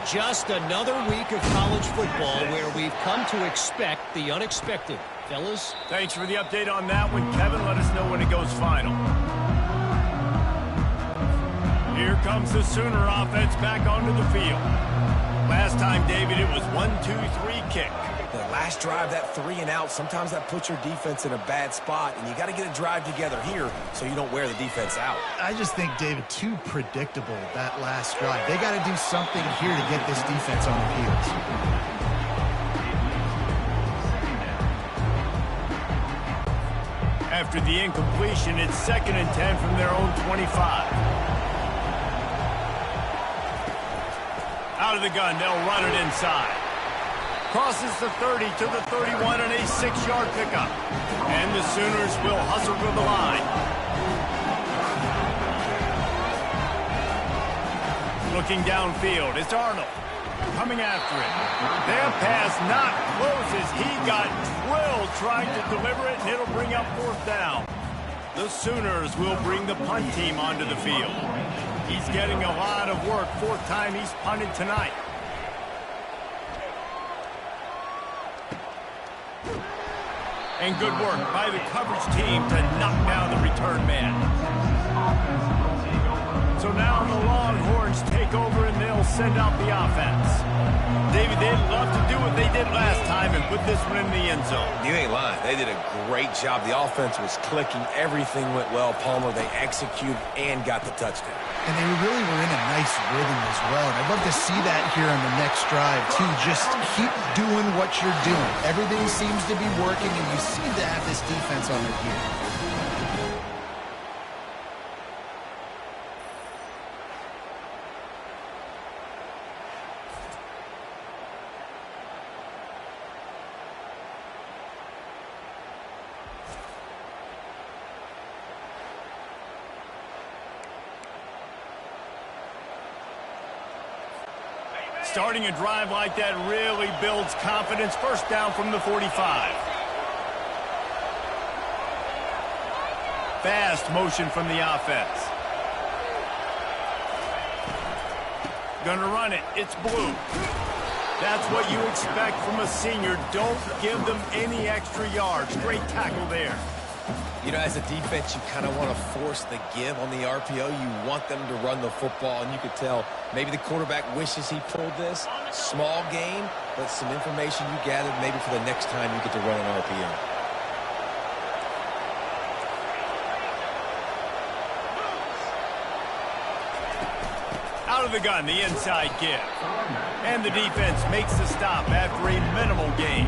Just another week of college football where we've come to expect the unexpected. Fellas? Thanks for the update on that one, Kevin. Let us know when it goes final. Here comes the Sooner offense back onto the field. Last time, David, it was 1-2-3 kick. The last drive, that 3 and out, sometimes that puts your defense in a bad spot, and you got to get a drive together here so you don't wear the defense out. I just think, David, too predictable, that last drive. They got to do something here to get this defense on their heels. After the incompletion, it's 2nd and 10 from their own 25. Out of the gun, they'll run it inside. Crosses the 30 to the 31 and a 6-yard pickup. And the Sooners will hustle to the line. Looking downfield, it's Arnold coming after it. Their pass not close as he got drilled trying to deliver it, and it'll bring up 4th down. The Sooners will bring the punt team onto the field. He's getting a lot of work. 4th time he's punted tonight. And good work by the coverage team to knock down the return man. So now the Longhorns take over and they'll send out the offense. David, they'd love to do what they did last time and put this one in the end zone. You ain't lying. They did a great job. The offense was clicking. Everything went well. Palmer, they executed and got the touchdown. And they really were in a nice rhythm as well. And I'd love to see that here on the next drive, too. Just keep doing what you're doing. Everything seems to be working, and you seem to have this defense on their heels. Starting a drive like that really builds confidence. 1st down from the 45. Fast motion from the offense. Gonna run it. It's Blue. That's what you expect from a senior. Don't give them any extra yards. Great tackle there. You know, as a defense, you kind of want to force the give on the RPO. You want them to run the football, and you could tell maybe the quarterback wishes he pulled this. Small game, but some information you gathered maybe for the next time you get to run an RPO. Out of the gun, the inside give. And the defense makes the stop after a minimal gain.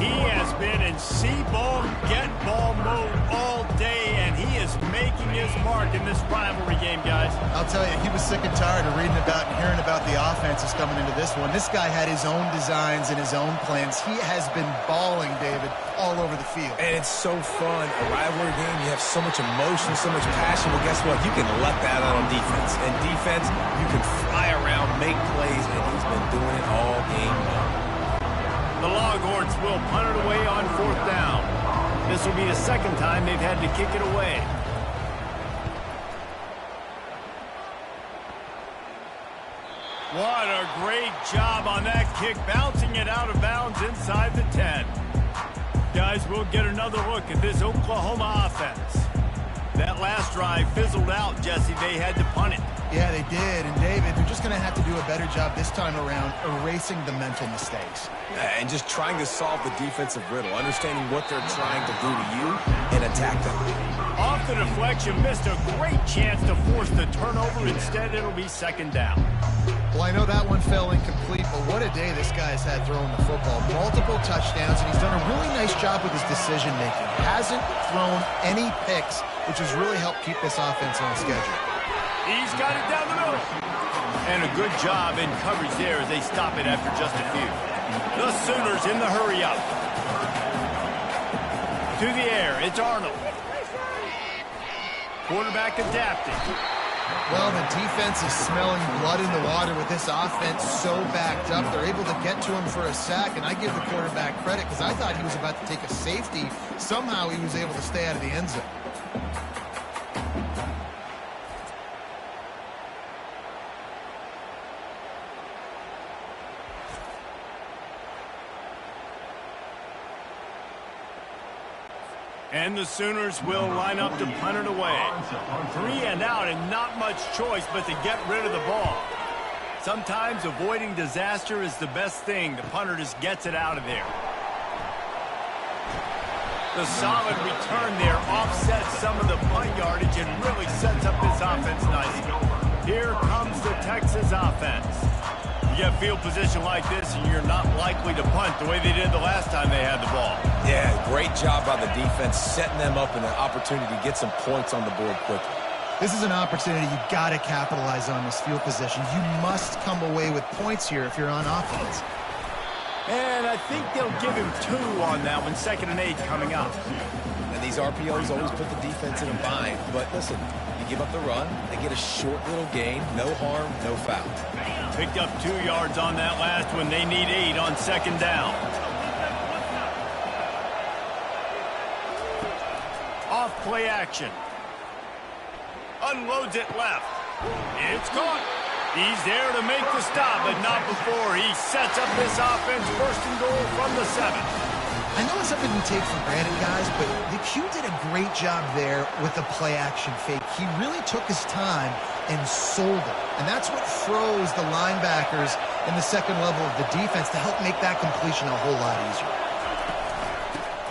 He has been in see-ball, get-ball mode all day, and he is making his mark in this rivalry game, guys. I'll tell you, he was sick and tired of reading about and hearing about the offenses coming into this one. This guy had his own designs and his own plans. He has been balling, David, all over the field. And it's so fun. A rivalry game, you have so much emotion, so much passion. Well, guess what? You can let that out on defense. And defense, you can fly around, make plays, and he's been doing it all game long. The Longhorns will punt it away on 4th down. This will be the 2nd time they've had to kick it away. What a great job on that kick, bouncing it out of bounds inside the 10. Guys, we'll get another look at this Oklahoma offense. That last drive fizzled out, Jesse. They had to punt it. Yeah, they did. And, David, they're just going to have to do a better job this time around erasing the mental mistakes. And just trying to solve the defensive riddle, understanding what they're trying to do to you and attack them. Off the deflection, missed a great chance to force the turnover. Instead, it'll be 2nd down. Well, I know that one fell incomplete, but what a day this guy's had throwing the football. Multiple touchdowns, and he's done a really nice job with his decision-making. Hasn't thrown any picks, which has really helped keep this offense on schedule. He's got it down the middle. And a good job in coverage there as they stop it after just a few. The Sooners in the hurry-up. To the air, it's Arnold. Quarterback adapting. Well, the defense is smelling blood in the water with this offense so backed up. They're able to get to him for a sack, and I give the quarterback credit because I thought he was about to take a safety. Somehow he was able to stay out of the end zone. And the Sooners will line up to punt it away. 3 and out and not much choice but to get rid of the ball. Sometimes avoiding disaster is the best thing. The punter just gets it out of there. The solid return there offsets some of the punt yardage and really sets up this offense nicely. Here comes the Texas offense. You get field position like this and you're not likely to punt the way they did the last time they had the ball. Yeah, great job by the defense setting them up in an opportunity to get some points on the board quickly. This is an opportunity you've got to capitalize on this field position. You must come away with points here if you're on offense. And I think they'll give him 2 on that one, 2nd and 8 coming up. And these RPOs always put the defense in a bind. But listen, you give up the run, they get a short little gain, no harm, no foul. Picked up 2 yards on that last one. They need 8 on 2nd down. Off play action. Unloads it left. It's caught. He's there to make the stop, but not before. He sets up this offense, 1st and goal from the 7. I know it's something we take for granted, guys, but the Q did a great job there with the play-action fake. He really took his time and sold it. And that's what froze the linebackers in the 2nd level of the defense to help make that completion a whole lot easier.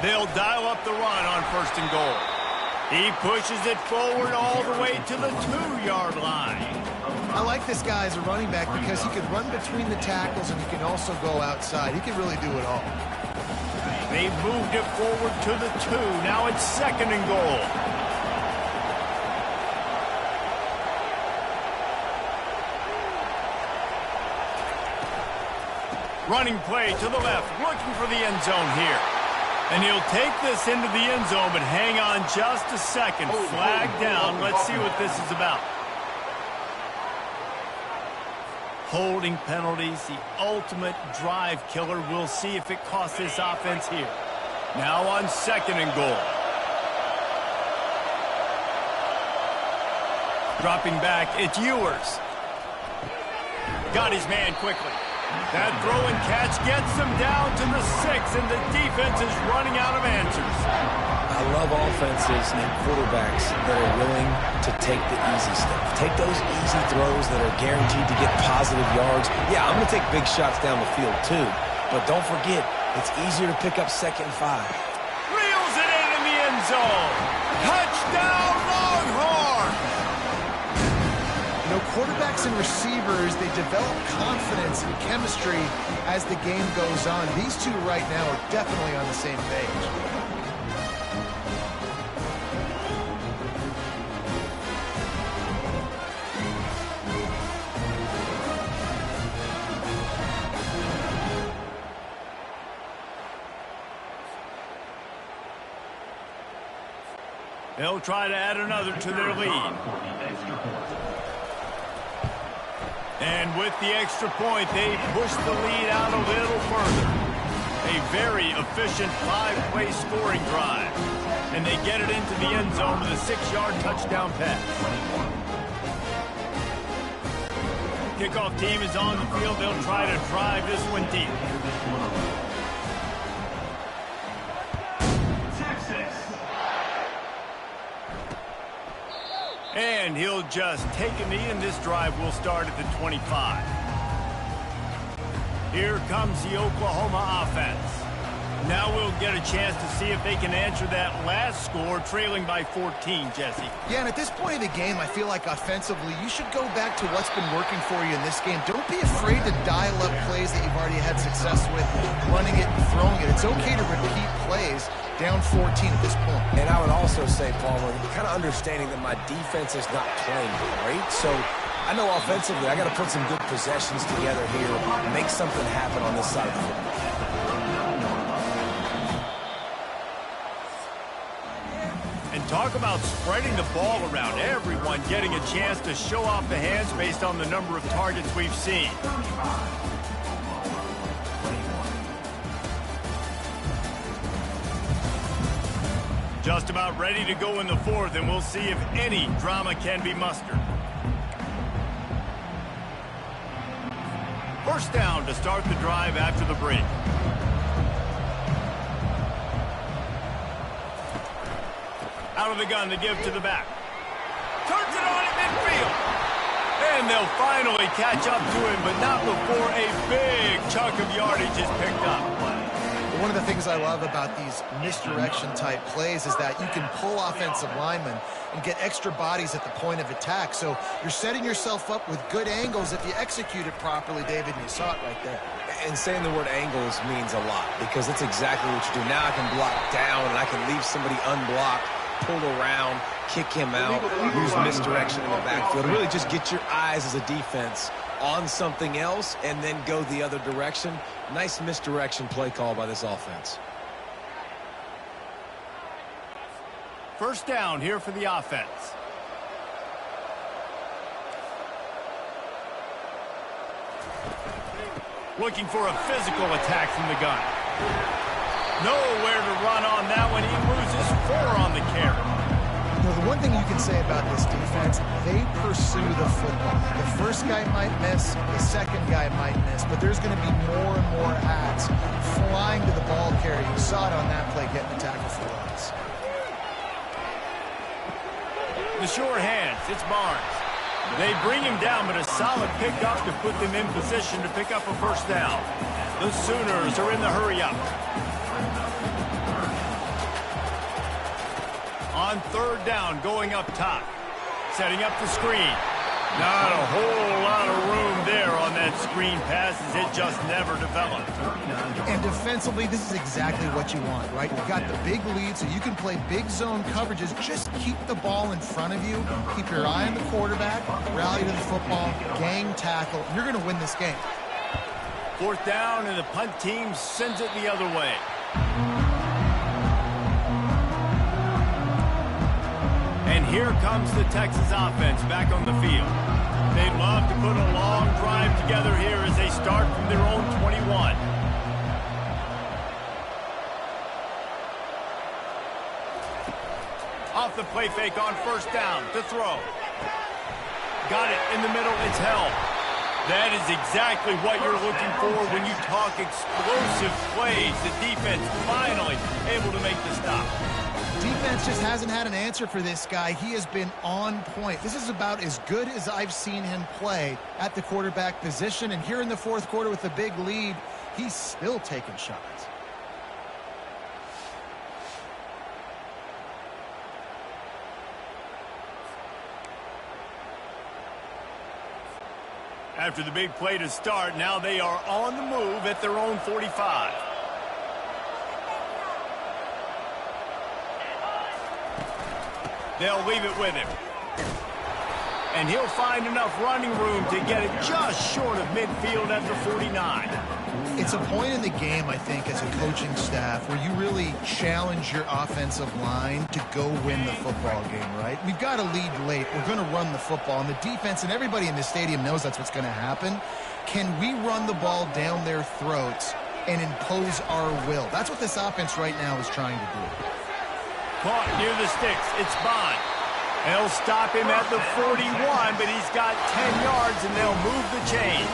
They'll dial up the run on 1st and goal. He pushes it forward all the way to the 2-yard line. I like this guy as a running back because he can run between the tackles and he can also go outside. He can really do it all. They've moved it forward to the 2. Now it's 2nd and goal. Running play to the left, looking for the end zone here. And he'll take this into the end zone, but hang on just a second. Flag down. Let's see what this is about. Holding penalties, the ultimate drive killer. We'll see if it costs this offense here. Now on 2nd and goal. Dropping back, it's Ewers. Got his man quickly. That throw and catch gets them down to the 6, and the defense is running out of answers. I love offenses and quarterbacks that are willing to take the easy stuff. Take those easy throws that are guaranteed to get positive yards. Yeah, I'm going to take big shots down the field too, but don't forget, it's easier to pick up 2nd and 5. Reels it in the end zone. Touchdown, Longhorns! You know, quarterbacks and receivers, they develop confidence and chemistry as the game goes on. These two right now are definitely on the same page. They'll try to add another to their lead. And with the extra point, they push the lead out a little further. A very efficient 5-play scoring drive. And they get it into the end zone with a 6-yard touchdown pass. Kickoff team is on the field. They'll try to drive this one deep. And he'll just take a knee, and this drive will start at the 25. Here comes the Oklahoma offense. Now we'll get a chance to see if they can answer that last score, trailing by 14, Jesse. Yeah, and at this point of the game, I feel like offensively, you should go back to what's been working for you in this game. Don't be afraid to dial up plays that you've already had success with, running it and throwing it. It's okay to repeat plays down 14 at this point. And I would also say, Palmer, kind of understanding that my defense is not playing great, so I know offensively I got to put some good possessions together here, make something happen on this side of the football. And talk about spreading the ball around. Everyone getting a chance to show off the hands based on the number of targets we've seen. Just about ready to go in the 4th, and we'll see if any drama can be mustered. 1st down to start the drive after the break. Out of the gun to give to the back. Turns it on at midfield. And they'll finally catch up to him, but not before a big chunk of yardage is picked up. One of the things I love about these misdirection-type plays is that you can pull offensive linemen and get extra bodies at the point of attack. So you're setting yourself up with good angles if you execute it properly, David, and you saw it right there. And saying the word angles means a lot because that's exactly what you do. Now I can block down and I can leave somebody unblocked, pull around, kick him out, use misdirection in the backfield. Really just get your eyes as a defense on something else and then go the other direction. Nice misdirection play call by this offense. First down here for the offense. Looking for a physical attack from the gun. Nowhere to run on that one. He loses 4 on the carry. You know, the one thing you can say about this defense, they pursue the football. The first guy might miss, the second guy might miss, but there's going to be more and more hats flying to the ball carrier. You saw it on that play, getting the tackle for loss. The sure hands, it's Barnes. They bring him down, but a solid pickup to put them in position to pick up a first down. The Sooners are in the hurry-up. On third down, going up top. Setting up the screen. Not a whole lot of room there on that screen pass as it just never developed. And defensively, this is exactly what you want, right? You've got the big lead, so you can play big zone coverages. Just keep the ball in front of you. Keep your eye on the quarterback. Rally to the football. Gang tackle. You're going to win this game. Fourth down, and the punt team sends it the other way. And here comes the Texas offense back on the field. They'd love to put a long drive together here as they start from their own 21. Off the play fake on first down to throw. Got it in the middle. It's held. That is exactly what you're looking for when you talk explosive plays. The defense finally able to make the stop. Defense just hasn't had an answer for this guy. He has been on point. This is about as good as I've seen him play at the quarterback position. And here in the fourth quarter with a big lead, he's still taking shots. After the big play to start, now they are on the move at their own 45. They'll leave it with him. And he'll find enough running room to get it just short of midfield at the 49. It's a point in the game, I think, as a coaching staff where you really challenge your offensive line to go win the football game, right? We've got to lead late. We're going to run the football. And the defense and everybody in the stadium knows that's what's going to happen. Can we run the ball down their throats and impose our will? That's what this offense right now is trying to do. Caught near the sticks. It's Bond. They'll stop him at the 41, but he's got 10 yards, and they'll move the chains.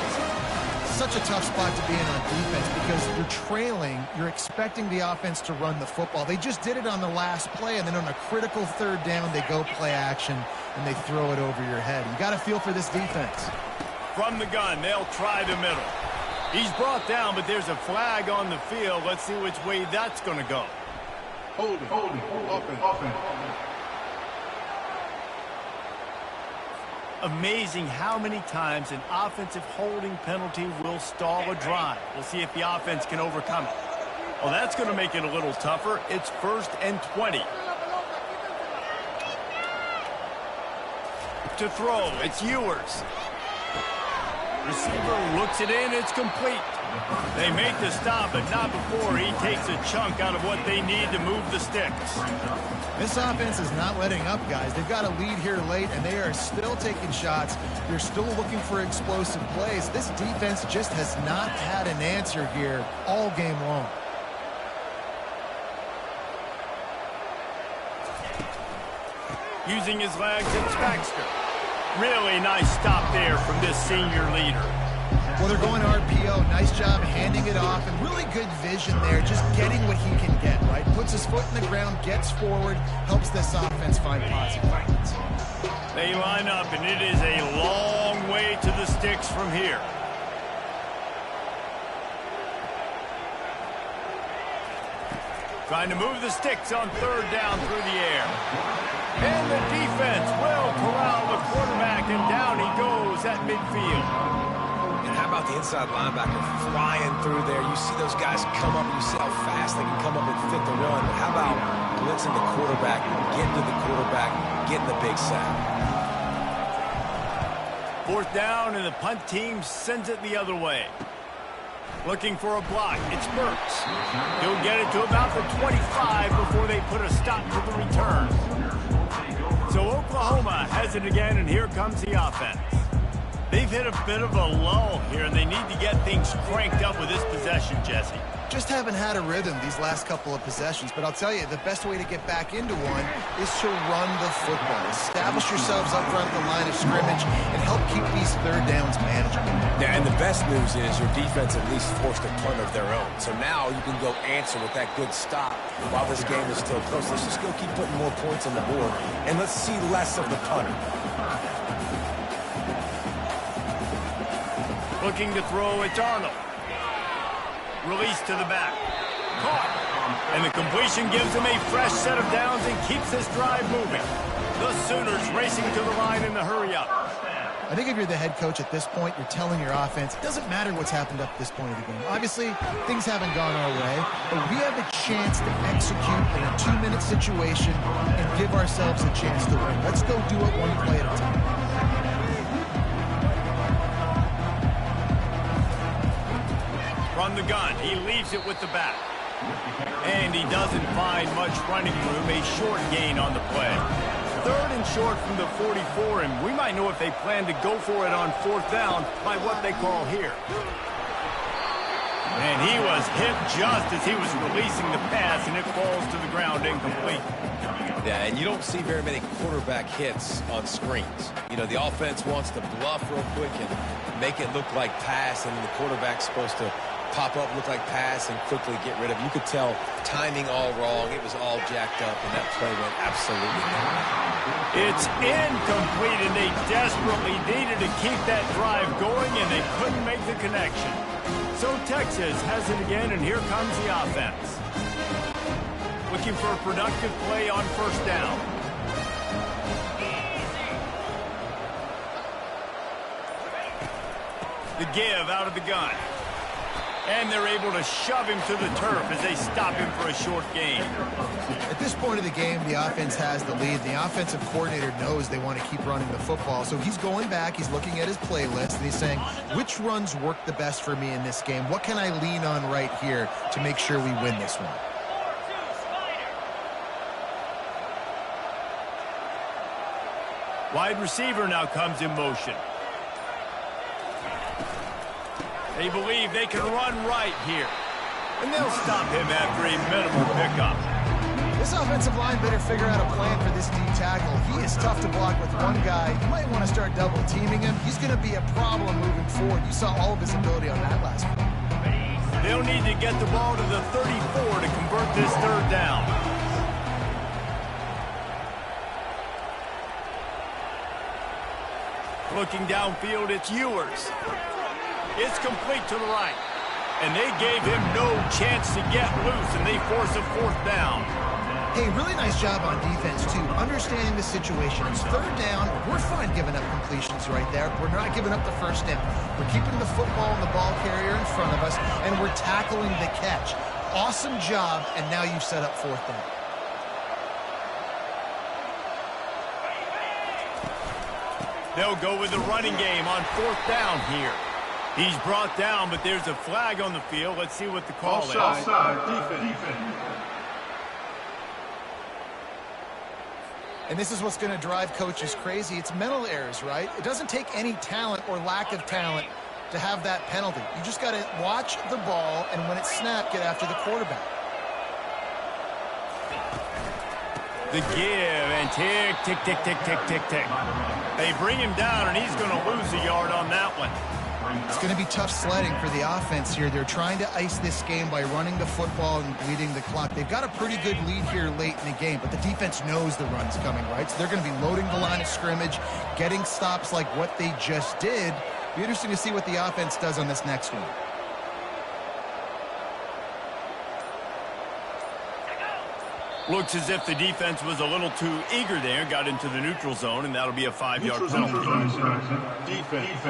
Such a tough spot to be in on defense because you're trailing. You're expecting the offense to run the football. They just did it on the last play, and then on a critical third down, they go play action, and they throw it over your head. You got to feel for this defense. From the gun, they'll try the middle. He's brought down, but there's a flag on the field. Let's see which way that's going to go. Holding, open. Amazing how many times an offensive holding penalty will stall a drive. We'll see if the offense can overcome it. Well, that's going to make it a little tougher. It's 1st and 20. To throw, it's Ewers. Receiver looks it in, it's complete. They make the stop, but not before he takes a chunk out of what they need to move the sticks. This offense is not letting up, guys. They've got a lead here late, and they are still taking shots. They're still looking for explosive plays. This defense just has not had an answer here all game long. Using his legs, it's Baxter. Really nice stop there from this senior leader. Well, they're going RPO. Nice job handing it off, and really good vision there, just getting what he can get, right? right? Puts his foot in the ground, gets forward, helps this offense find positive outlets. They line up, and it is a long way to the sticks from here. Trying to move the sticks on third down through the air. And the defense will corral the quarterback, and down he goes at midfield. And how about the inside linebacker flying through there? You see those guys come up, you see how fast they can come up and fit the run. But how about blitzing the quarterback, getting to the quarterback, getting the big sack? Fourth down, and the punt team sends it the other way. Looking for a block. It's Burks. He'll get it to about the 25 before they put a stop to the return. So Oklahoma has it again, and here comes the offense. They've hit a bit of a lull here, and they need to get things cranked up with this possession, Jesse. Just haven't had a rhythm these last couple of possessions, but I'll tell you, the best way to get back into one is to run the football. Establish yourselves up front of the line of scrimmage and help keep these third downs manageable. Yeah, and the best news is your defense at least forced a punt of their own. So now you can go answer with that good stop while this game is still close. Let's just go keep putting more points on the board, and let's see less of the punter. Looking to throw, it's Arnold. Release to the back. Caught. And the completion gives him a fresh set of downs and keeps this drive moving. The Sooners racing to the line in the hurry-up. I think if you're the head coach at this point, you're telling your offense, it doesn't matter what's happened up this point of the game. Obviously, things haven't gone our way, but we have a chance to execute in a 2-minute situation and give ourselves a chance to win. Let's go do it one play at a time. From the gun, he leaves it with the back. And he doesn't find much running room, a short gain on the play. Third and short from the 44, and we might know if they plan to go for it on fourth down by what they call here. And he was hit just as he was releasing the pass, and it falls to the ground incomplete. Yeah, and you don't see very many quarterback hits on screens. You know, the offense wants to bluff real quick and make it look like pass, and the quarterback's supposed to pop up, look like pass, and quickly get rid of it. You could tell timing all wrong. It was all jacked up, and that play went absolutely nowhere. It's incomplete, and they desperately needed to keep that drive going, and they couldn't make the connection. So Texas has it again, and here comes the offense. Looking for a productive play on first down. The give out of the gun. And they're able to shove him to the turf as they stop him for a short gain. At this point of the game, the offense has the lead. The offensive coordinator knows they want to keep running the football. So he's going back, he's looking at his playlist, and he's saying, which runs work the best for me in this game? What can I lean on right here to make sure we win this one? Wide receiver now comes in motion. They believe they can run right here. And they'll stop him after a minimal pickup. This offensive line better figure out a plan for this D tackle. He is tough to block with one guy. You might want to start double teaming him. He's going to be a problem moving forward. You saw all of his ability on that last one. They'll need to get the ball to the 34 to convert this third down. Looking downfield, it's Ewers. It's complete to the right. And they gave him no chance to get loose, and they force a fourth down. Hey, really nice job on defense, too. Understanding the situation. It's third down. We're fine giving up completions right there. We're not giving up the first down. We're keeping the football and the ball carrier in front of us, and we're tackling the catch. Awesome job, and now you've set up fourth down. They'll go with the running game on fourth down here. He's brought down, but there's a flag on the field. Let's see what the call is. Offside, defense. And this is what's going to drive coaches crazy. It's mental errors, right? It doesn't take any talent or lack of talent to have that penalty. You just got to watch the ball, and when it's snapped, get after the quarterback. The give, and tick, tick, tick, tick, tick, tick, tick. They bring him down, and he's going to lose a yard on that one. It's going to be tough sledding for the offense here. They're trying to ice this game by running the football and bleeding the clock. They've got a pretty good lead here late in the game, but the defense knows the run's coming, right? So they're going to be loading the line of scrimmage, getting stops like what they just did. Be interesting to see what the offense does on this next one. Looks as if the defense was a little too eager there, got into the neutral zone, and that'll be a 5-yard penalty. Defense.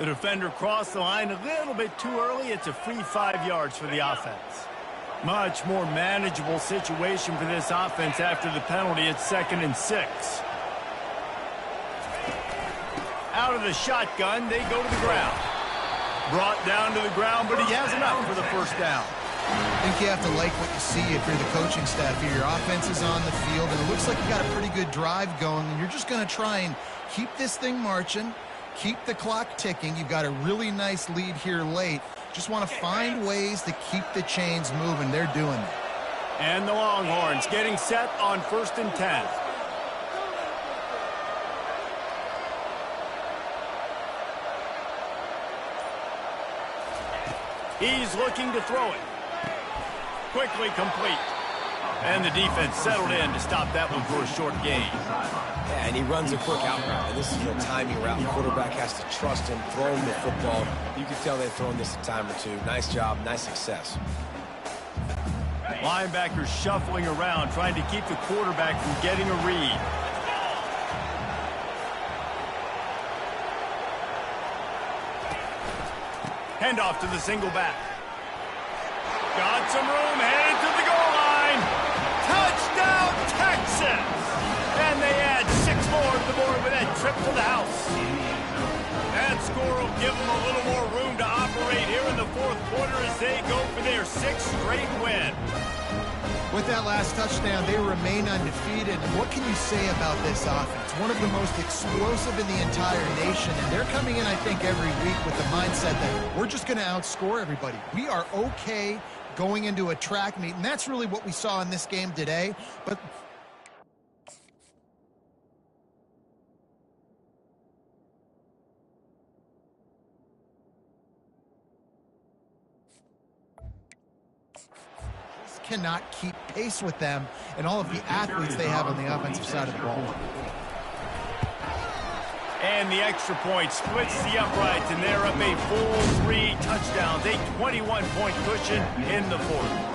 The defender crossed the line a little bit too early. It's a free 5 yards for the offense. Much more manageable situation for this offense after the penalty. It's 2nd and 6. Out of the shotgun, they go to the ground. Brought down to the ground, but he has enough for the first down. I think you have to like what you see if you're the coaching staff here. Your offense is on the field, and it looks like you got a pretty good drive going, and you're just going to try and keep this thing marching, keep the clock ticking. You've got a really nice lead here late. Just want to find ways to keep the chains moving. They're doing it. And the Longhorns getting set on 1st and 10. He's looking to throw it. Quickly complete. And the defense settled in to stop that one for a short gain. Yeah, and he runs a quick out route, and this is a timing route. The quarterback has to trust him, throw him the football. You can tell they've thrown this a time or two. Nice job, nice success. Linebackers shuffling around, trying to keep the quarterback from getting a read. Handoff to the single back. Got some room, headed to the goal line. Touchdown, Texas! And they add 6 more to the board with that trip to the house. That score will give them a little more room to operate here in the 4th quarter as they go for their 6th straight win. With that last touchdown, they remain undefeated. And what can you say about this offense? One of the most explosive in the entire nation. And they're coming in, I think, every week with the mindset that we're just going to outscore everybody. We are okay going into a track meet. And that's really what we saw in this game today. But cannot keep pace with them and all of the athletes they have on the offensive side of the ball. And the extra point splits the uprights, and they're up a full 3 touchdowns, a 21-point cushion in the 4th.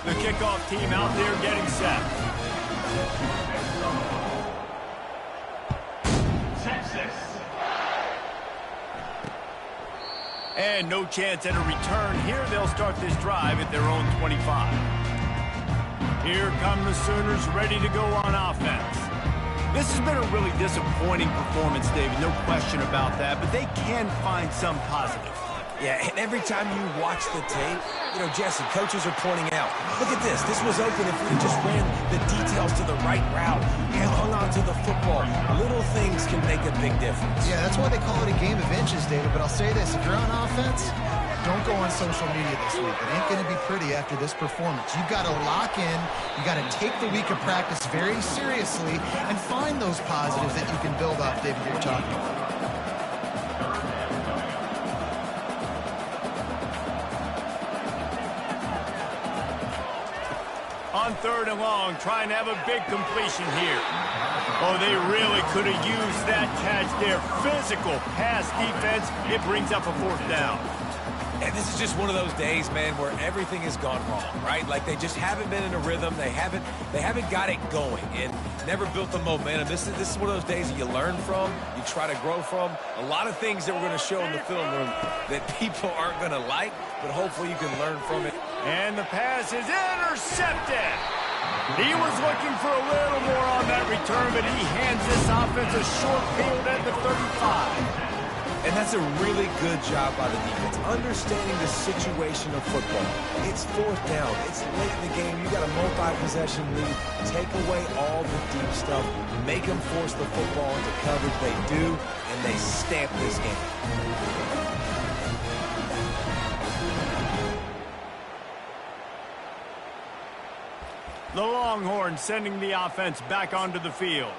The kickoff team out there getting set. Texas. And no chance at a return here. They'll start this drive at their own 25. Here come the Sooners ready to go on offense. This has been a really disappointing performance, David. No question about that, but they can find some positive. Yeah, and every time you watch the tape, you know, Jesse, coaches are pointing out, look at this. This was open if we just ran the details to the right route and hung on to the football. Little things can make a big difference. Yeah, that's why they call it a game of inches, David. But I'll say this, if you're on offense, don't go on social media this week. It ain't going to be pretty after this performance. You've got to lock in. You got to take the week of practice very seriously and find those positives that you can build off, David, you're talking about. On 3rd and long, trying to have a big completion here. Oh, they really could have used that catch there. Physical pass defense. It brings up a 4th down. And this is just one of those days, man, where everything has gone wrong, right? Like they just haven't been in a rhythm. They haven't got it going and never built the momentum. This is one of those days that you learn from, you try to grow from. A lot of things that we're going to show in the film room that people aren't going to like, but hopefully you can learn from it. And the pass is intercepted. He was looking for a little more on that return, but he hands this offense a short field at the 35. And And that's a really good job by the defense, understanding the situation of football. It's fourth down. It's late in the game. You got a multi-possession lead. Take away all the deep stuff. Make them force the football into coverage. They do, and they stamp this game. The Longhorns sending the offense back onto the field.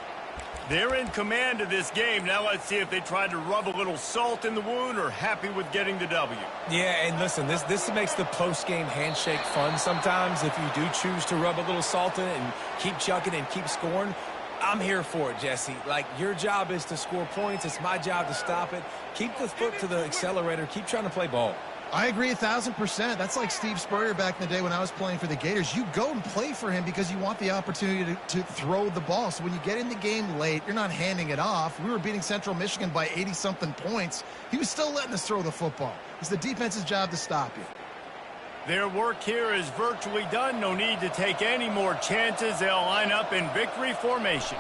They're in command of this game. Now let's see if they tried to rub a little salt in the wound or happy with getting the W. Yeah, and listen, this makes the post-game handshake fun sometimes if you do choose to rub a little salt in it and keep chucking and keep scoring. I'm here for it, Jesse. Like, your job is to score points. It's my job to stop it. Keep the foot to the accelerator. Keep trying to play ball. I agree 1,000%. That's like Steve Spurrier back in the day when I was playing for the Gators. You go and play for him because you want the opportunity to throw the ball. So when you get in the game late, you're not handing it off. We were beating Central Michigan by 80-something points. He was still letting us throw the football. It's the defense's job to stop you. Their work here is virtually done. No need to take any more chances. They'll line up in victory formation.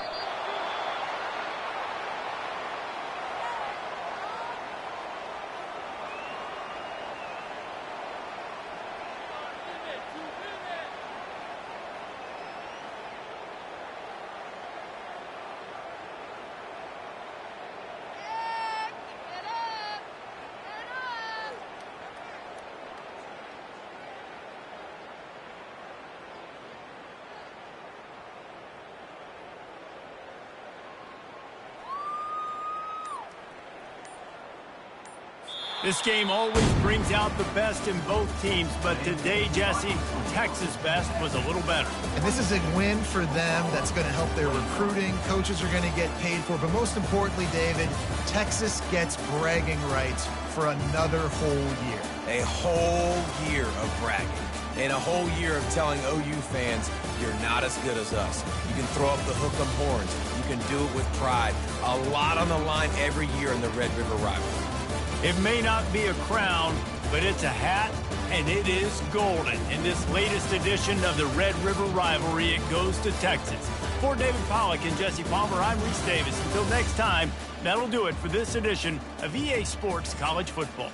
This game always brings out the best in both teams, but today, Jesse, Texas' best was a little better. And this is a win for them that's going to help their recruiting. Coaches are going to get paid for. But most importantly, David, Texas gets bragging rights for another whole year. A whole year of bragging. And a whole year of telling OU fans, you're not as good as us. You can throw up the hook 'em horns. You can do it with pride. A lot on the line every year in the Red River rivalry. It may not be a crown, but it's a hat, and it is golden. In this latest edition of the Red River rivalry, it goes to Texas. For David Pollack and Jesse Palmer, I'm Reese Davis. Until next time, that'll do it for this edition of EA Sports College Football.